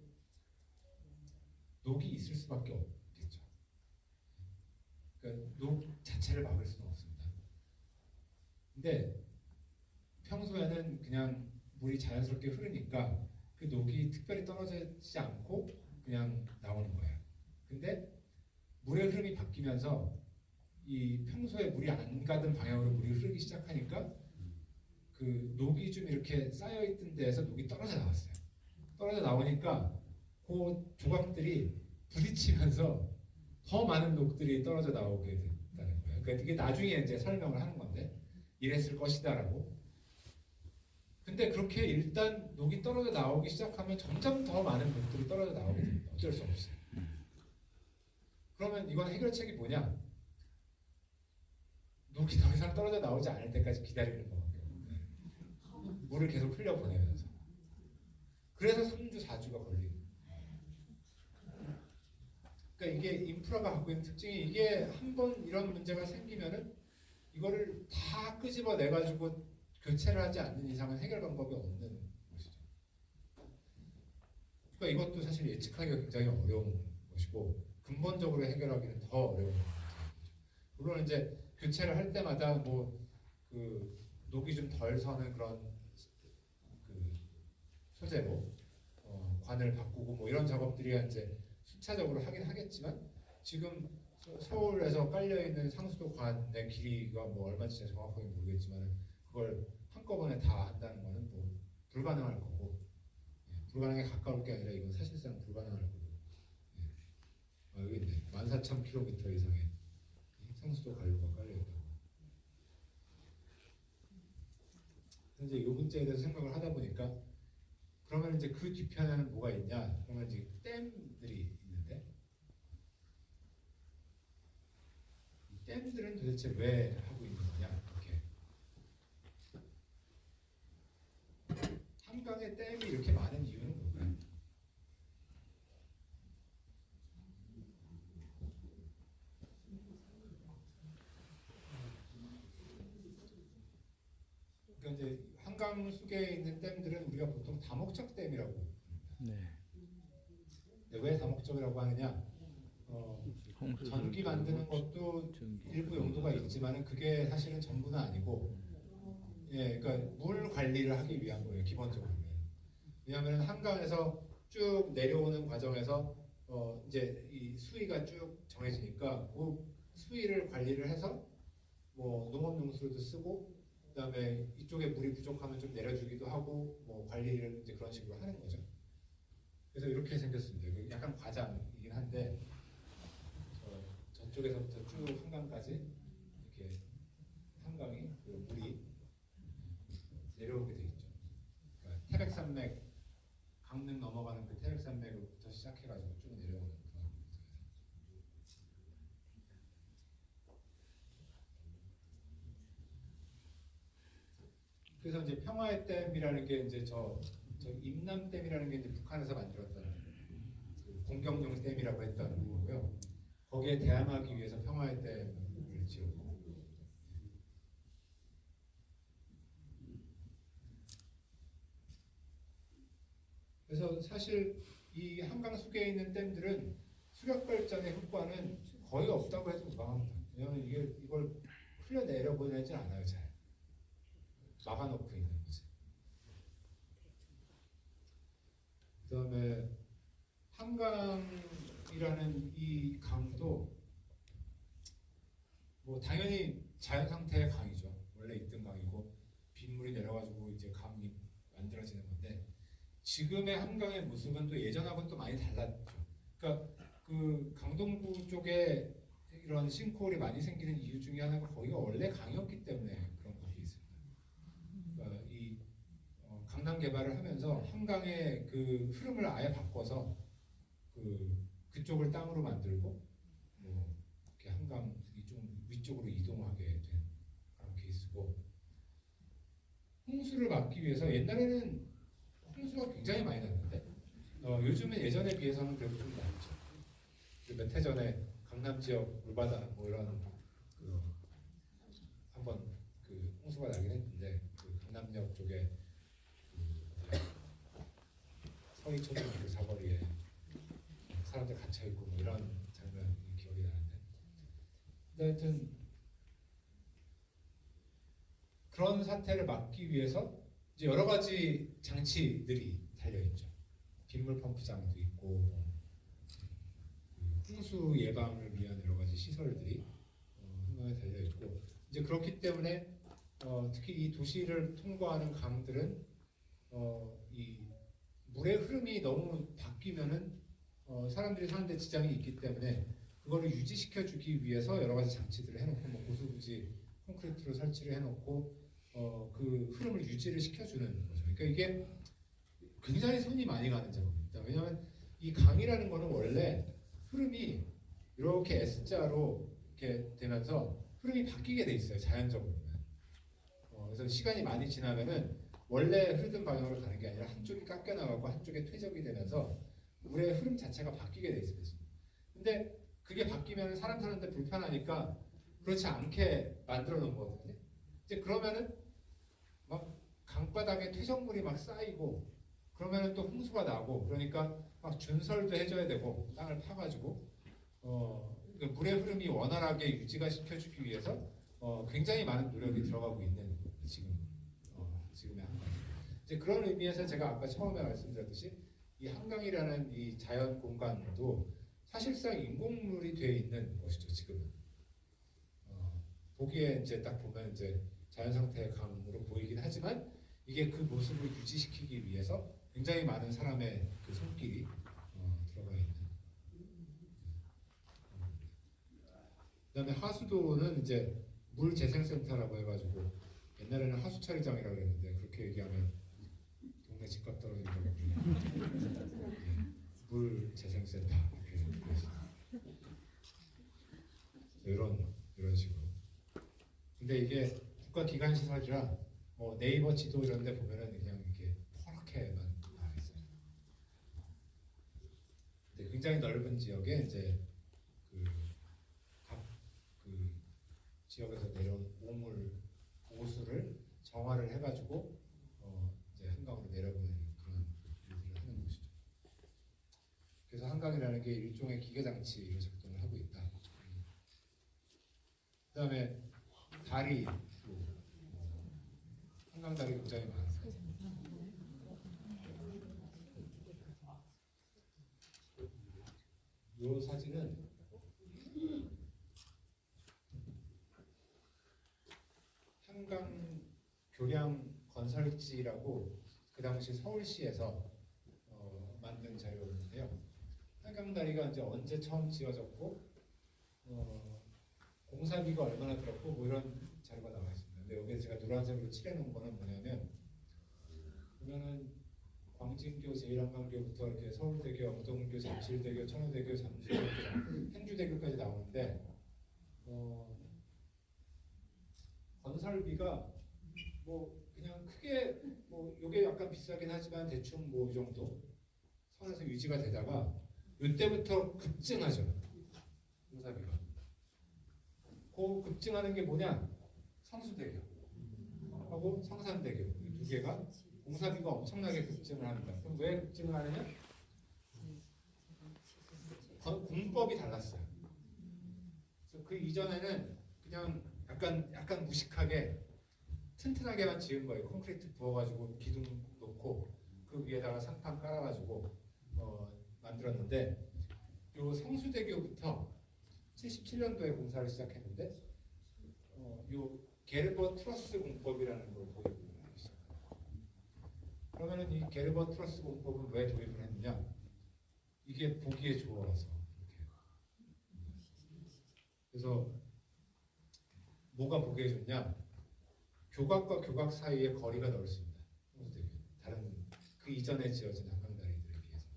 녹이 있을 수밖에 없겠죠. 그러니까 녹 자체를 막을 수는 없습니다. 근데 평소에는 그냥 물이 자연스럽게 흐르니까 그 녹이 특별히 떨어지지 않고 그냥 나오는 거예요. 근데 물의 흐름이 바뀌면서 이 평소에 물이 안 가던 방향으로 물이 흐르기 시작하니까 그 녹이 좀 이렇게 쌓여 있던 데에서 녹이 떨어져 나왔어요. 떨어져 나오니까 그 조각들이 부딪히면서 더 많은 녹들이 떨어져 나오게 됐다는 거예요. 그러니까 이게 나중에 이제 설명을 하는 건데 이랬을 것이다라고. 근데 그렇게 일단 녹이 떨어져 나오기 시작하면 점점 더 많은 녹들이 떨어져 나오게 됩니다. 어쩔 수 없어요. 그러면 이건 해결책이 뭐냐? 녹이 더 이상 떨어져 나오지 않을 때까지 기다리는 거거든요. 물을 계속 흘려보내면서. 그래서 3주, 4주가 걸리는 거예요. 그러니까 이게 인프라가 갖고 있는 특징이 이게 한번 이런 문제가 생기면은 이거를 다 끄집어 내가지고 교체를 하지 않는 이상은 해결 방법이 없는 것이죠. 그러니까 이것도 사실 예측하기가 굉장히 어려운 것이고 근본적으로 해결하기는 더 어려운 거죠. 물론 이제 교체를 할 때마다 뭐 그 녹이 좀 덜 서는 그런 그 소재로 관을 바꾸고 뭐 이런 작업들이 이제 수차적으로 하긴 하겠지만 지금 서울에서 깔려 있는 상수도 관의 길이가 뭐 얼마인지 제가 정확하게 모르겠지만 그걸 한꺼번에 다 한다는 거는 뭐 불가능할 거고 불가능에 가까울 게 아니라 이건 사실상 불가능할 거고 여기 있네 14,000km 이상의 상수도 관로가 깔려 있다고. 이제 이 문제에 대해서 생각을 하다 보니까 그러면 이제 그 뒤편에는 뭐가 있냐? 그러면 이제 댐들이 있는데 이 댐들은 도대체 왜 하고 있는 거냐? 이렇게 한강에 댐이 이렇게 많은 이유는 뭘까요? 그러니까 이제 한강 속에 있는 댐들은 우리가 보통 다목적 댐이라고 합니다. 네. 왜 다목적이라고 하느냐? 전기 만드는 것도 일부 용도가 있지만은 그게 사실은 전부는 아니고, 그러니까 물 관리를 하기 위한 거예요, 기본적으로는. 왜냐하면 한강에서 쭉 내려오는 과정에서 이제 이 수위가 쭉 정해지니까 그 수위를 관리를 해서 뭐 농업용수로도 쓰고, 그다음에 이쪽에 물이 부족하면 좀 내려주기도 하고, 뭐 관리를 이제 그런 식으로 하는 거죠. 그래서 이렇게 생겼습니다. 약간 과장이긴 한데 저쪽에서부터 쭉 한강까지 이렇게 한강이 물이 내려오게 돼 있죠. 그러니까 태백산맥 강릉 넘어가는 그 태백산맥부터 시작해가지고 쭉 내려오는 그런. 그래서 이제 평화의 댐이라는 게 이제 저 임남댐이라는 게 이제 북한에서 만들었던 그 공격용 댐이라고 했던 거고요. 거기에 대항하기 위해서 평화의 댐을 지었고. 그래서 사실 이 한강 속에 있는 댐들은 수력 발전의 효과는 거의 없다고 해도 무방합니다. 왜냐하면 이걸 흘려내려 보내지 않아요, 잘. 막아놓고 있는 거지. 그다음에 한강이라는 이 강도 뭐 당연히 자연 상태의 강이죠. 원래 있던 강이고 빗물이 내려가지고 이제 강이 만들어지는 건데 지금의 한강의 모습은 또 예전하고는 또 많이 달랐죠. 그러니까 그 강동구 쪽에 이런 싱크홀이 많이 생기는 이유 중에 하나가 거기가 원래 강이었기 때문에 그런 것도 있습니다. 그러니까 이 강남 개발을 하면서 한강의 그 흐름을 아예 바꿔서 그쪽을 땅으로 만들고 뭐 이렇게 한강 이쪽 위쪽으로 이동하게 된 그런 케이스고 홍수를 막기 위해서 옛날에는 홍수가 굉장히 많이 났는데 요즘은 예전에 비해서는 그래도 좀 낫죠. 몇 해 전에 강남 지역 물바다 뭐 이런 한번 홍수가 나긴 했는데 그 강남역 쪽에 서희초등학교 사거리에 사람들 갇혀 있고 뭐 이런 장면이 기억이 나는데 근데 하여튼 그런 사태를 막기 위해서 이제 여러 가지 장치들이 달려 있죠. 빗물 펌프장도 있고 홍수 예방을 위한 여러 가지 시설들이 한강에 달려 있고 이제 그렇기 때문에 특히 이 도시를 통과하는 강들은 이 물의 흐름이 너무 바뀌면은 사람들이 사는데 지장이 있기 때문에 그거를 유지시켜주기 위해서 여러 가지 장치들을 해놓고 뭐 고수부지 콘크리트로 설치를 해놓고 그 흐름을 유지를 시켜주는 거죠. 그러니까 이게 굉장히 손이 많이 가는 작업입니다. 왜냐하면 이 강이라는 거는 원래 흐름이 이렇게 S자로 이렇게 되면서 흐름이 바뀌게 돼 있어요. 자연적으로는. 그래서 시간이 많이 지나면은 원래 흐르던 방향으로 가는 게 아니라 한쪽이 깎여 나가고 한쪽에 퇴적이 되면서 물의 흐름 자체가 바뀌게 돼 있어요. 근데 그게 바뀌면 사람 사는데 불편하니까 그렇지 않게 만들어 놓은 거거든요. 이제 그러면은 막 강바닥에 퇴적물이 막 쌓이고 그러면은 또 홍수가 나고 그러니까 막 준설도 해줘야 되고 땅을 파가지고 그 물의 흐름이 원활하게 유지가 시켜주기 위해서 굉장히 많은 노력이 들어가고 있는 지금의 한강. 이제 그런 의미에서 제가 아까 처음에 말씀드렸듯이 이 한강이라는 이 자연 공간도 사실상 인공물이 되어 있는 것이죠. 지금은 보기에 이제 딱 보면 이제 자연 상태의 강으로 보이긴 하지만 이게 그 모습을 유지시키기 위해서 굉장히 많은 사람의 그 손길이 들어가 있는. 그다음에 하수도는 이제 물재생센터라고 해가지고 옛날에는 하수처리장이라고 그랬는데 그렇게 얘기하면 동네 집값 떨어진다고 물재생센터 이렇게 이런 식으로. 근데 이게 국가기관 시설이라 뭐 네이버 지도 이런 데 보면은 그냥 이렇게 퍼렇게만 나와 있어요. 근데 굉장히 넓은 지역에 이제 각 지역에서 내려온 오수를 정화를 해가지고 이제 한강으로 내려보내는 그런 일들을 하는 곳이죠. 그래서 한강이라는 게 일종의 기계장치로 작동을 하고 있다. 그다음에 다리, 한강 다리 굉장히 많아요. 이 사진은 한강 교량 건설지라고 그 당시 서울시에서 만든 자료인데요. 한강 다리가 이제 언제 처음 지어졌고 공사비가 얼마나 들었고 뭐 이런 자료가 나와 있습니다. 근데 여기에 제가 노란색으로 칠해놓은 거는 뭐냐면 보면은 광진교, 제일한강교부터 이렇게 서울대교, 영동교, 잠실대교, 청와대교, 잠실대교, 행주대교까지 나오는데 건설비가 뭐 그냥 크게 뭐 이게 약간 비싸긴 하지만 대충 뭐 이 정도 선에서 유지가 되다가 이때부터 급증하죠. 공사비가. 그 급증하는 게 뭐냐? 성수대교 하고 성산대교 이 두 개가 공사비가 엄청나게 급증을 합니다. 그럼 왜 급증을 하느냐? 공법이 달랐어요. 그래서 그 이전에는 그냥 약간 무식하게 튼튼하게만 지은 거예요. 콘크리트 부어가지고 기둥 놓고 그 위에다가 상판 깔아가지고 만들었는데 요 성수대교부터 77년도에 공사를 시작했는데 요 게르버 트러스 공법이라는 걸 도입을 했어요. 그러면은 이 게르버 트러스 공법은 왜 도입을 했느냐? 이게 보기에 좋아서 이렇게. 그래서 뭐가 보기에 좋냐? 교각과 교각 사이의 거리가 넓습니다. 성수대교. 다른 그 이전에 지어진 한강다리들에 비해서.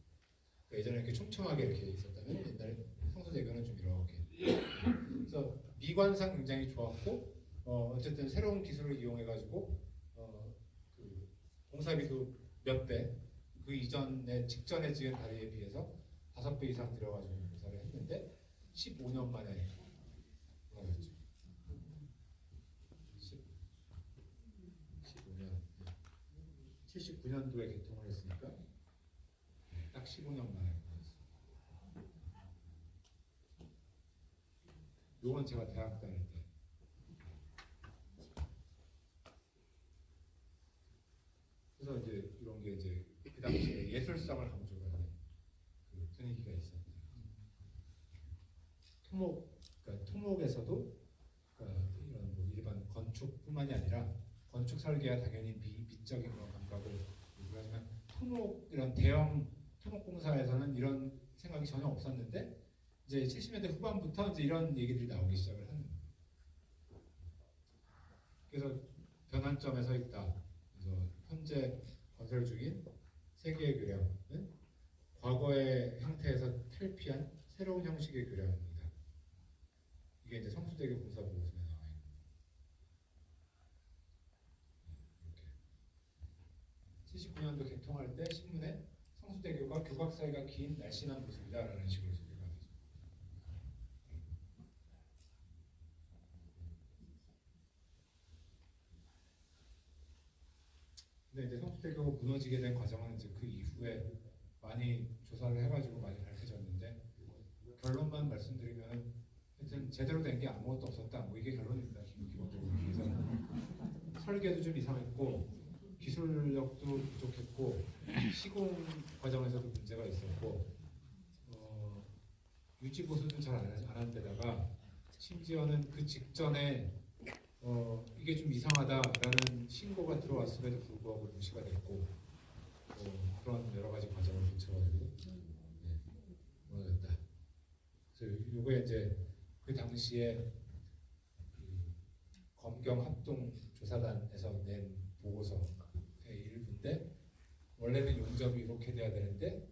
그러니까 예전에 이렇게 촘촘하게 이렇게 있었다면 옛날에 성수대교는 좀 이렇게. 그래서 미관상 굉장히 좋았고 어쨌든 새로운 기술을 이용해가지고 그 공사비도 몇 배, 그 이전에 직전에 지은 다리에 비해서 5배 이상 들여가지고 공사를 했는데 15년 만에 무너졌죠. 15년, 79년도에 개통을 했으니까 딱 15년 만에 무너졌어요. 요건 제가 대학 다닐 때. 그래서 이제 이런 게 이제 그 당시에 예술성을 강조하는 그 분위기가 있었다. 토목에서도 그러니까 이런 뭐 일반 건축뿐만이 아니라 건축 설계와 당연히 미적인 그런 감각을 요구하지만 이런 대형 토목공사에서는 이런 생각이 전혀 없었는데 이제 70년대 후반부터 이제 이런 얘기들이 나오기 시작을 하는 거예요. 그래서 변환점에 서 있다. 그래서 현재 건설 중인 세계의 교량은 과거의 형태에서 탈피한 새로운 형식의 교량입니다. 이게 이제 성수대교 공사 보고서에 나와 있는 이렇게 79년도 개통할 때 신문에 성수대교가 교각 사이가 긴 날씬한 모습이다라는 식으로 소개가 되죠. 근데 이제 성수대교가 무너지게 된 과정은 이제 그 이후에 많이 조사를 해가지고 많이 밝혀졌는데 결론만 말씀드리면 하여튼 제대로 된 게 아무것도 없었다. 뭐 이게 결론입니다. 기본적으로. 그래서 설계도 좀 이상했고 기술력도 부족했고 시공 과정에서도 문제가 있었고 유지 보수도 잘 안 한 데다가 심지어는 그 직전에 이게 좀 이상하다라는 신고가 들어왔음에도 불구하고 무시가 됐고 그런 여러 가지 과정을 거쳐가지고 무너졌다. 그래서 요게 이제 그 당시에 그 검경 합동조사단에서 낸 보고서의 일부인데 원래는 용접이 이렇게 돼야 되는데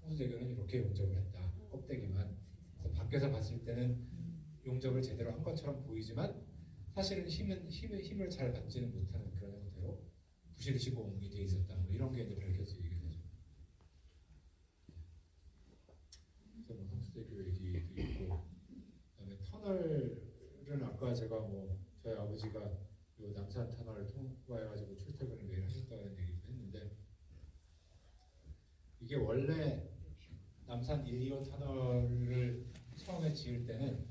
성수대교는 이렇게 용접을 했다. 껍데기만. 그래서 밖에서 봤을 때는 용접을 제대로 한 것처럼 보이지만 사실은 힘을 잘 받지는 못하는 그런 형태로 부실 시공이 돼 있었다. 뭐 이런 게 이제 밝혀지게 되죠. 그래서 뭐 성수대교 얘기도 있고, 그다음에 터널은 아까 제가 뭐 저희 아버지가 요 남산 터널을 통과해가지고 출퇴근을 매일 하셨다는 얘기도 했는데 이게 원래 남산 1, 2호 터널을 처음에 지을 때는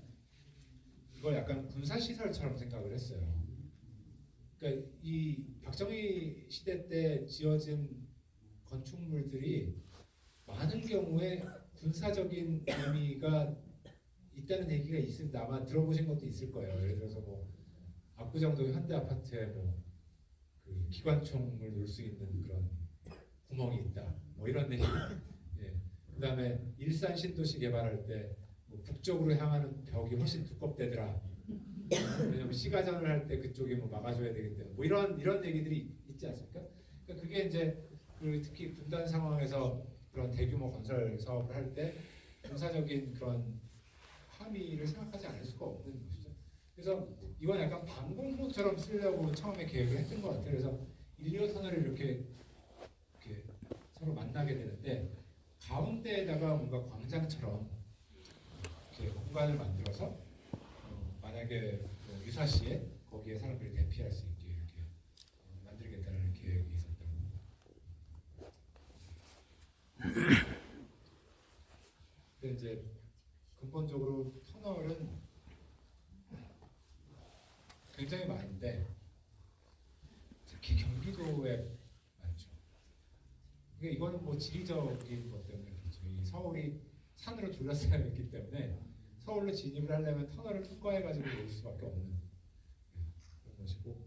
이걸 약간 군사시설처럼 생각을 했어요. 그러니까 이 박정희 시대 때 지어진 건축물들이 많은 경우에 군사적인 의미가 있다는 얘기가 있습니다. 아마 들어보신 것도 있을 거예요. 예를 들어서 뭐 압구정동 현대아파트에 뭐 그 기관총을 놓을 수 있는 그런 구멍이 있다. 뭐 이런 얘기. 예. 그다음에 일산 신도시 개발할 때 뭐 북쪽으로 향하는 벽이 훨씬 두껍대더라. 왜냐면 시가전을 할 때 그쪽이 뭐 막아줘야 되기 때문에 뭐 이런 얘기들이 있지 않습니까? 그러니까 그게 이제 특히 분단 상황에서 그런 대규모 건설 사업을 할 때 군사적인 그런 함의를 생각하지 않을 수가 없는 것이죠. 그래서 이건 약간 방공호처럼 쓰려고 처음에 계획을 했던 것 같아요. 그래서 1, 2호 터널을 이렇게 서로 만나게 되는데 가운데에다가 뭔가 광장처럼 이렇게 공간을 만들어서 만약에 유사시에 거기에 사람들이 대피할 수 있게 이렇게 만들겠다는 계획이 있었던 겁니다. 근데 이제 근본적으로 터널은 굉장히 많은데 특히 경기도에 많죠. 이거는 뭐 지리적인 것 때문에 그렇죠. 이 서울이 산으로 둘러싸여 있기 때문에 서울로 진입을 하려면 터널을 통과해가지고 올 수밖에 없는 그런 것이고,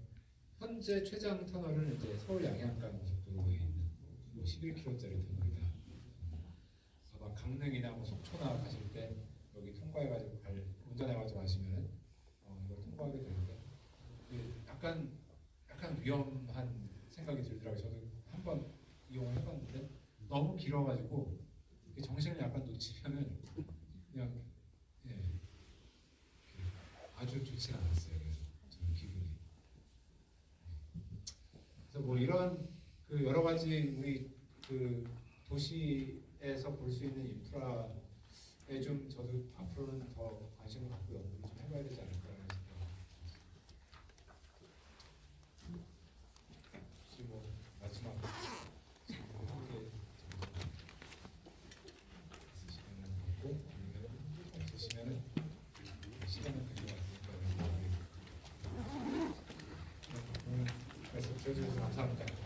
현재 최장 터널은 이제 서울 양양간 고속도로에 있는 뭐 11km짜리 터널이다. 아마 강릉이나 뭐 속초나 가실 때 여기 통과해가지고 운전해가지고 가시면은 이걸 통과하게 되는데, 약간 위험한 생각이 들더라고요. 저도 한번 이용을 해봤는데 너무 길어가지고 정신을 약간 놓치면은 그냥 아주 좋진 않았어요. 그래서 저는 기분이. 그래서 뭐 이런 그 여러 가지 우리 그 도시에서 볼 수 있는 인프라에 좀 저도 앞으로는 더 관심을 갖고 연구를 좀 해봐야 되지 않을까라는 생각이 혹시 뭐 마지막 질문 함께 있으시면 하고, 아니면 없으시면은 시간은 가지고 왔으니까 오늘 말씀 들어주셔서 감사합니다.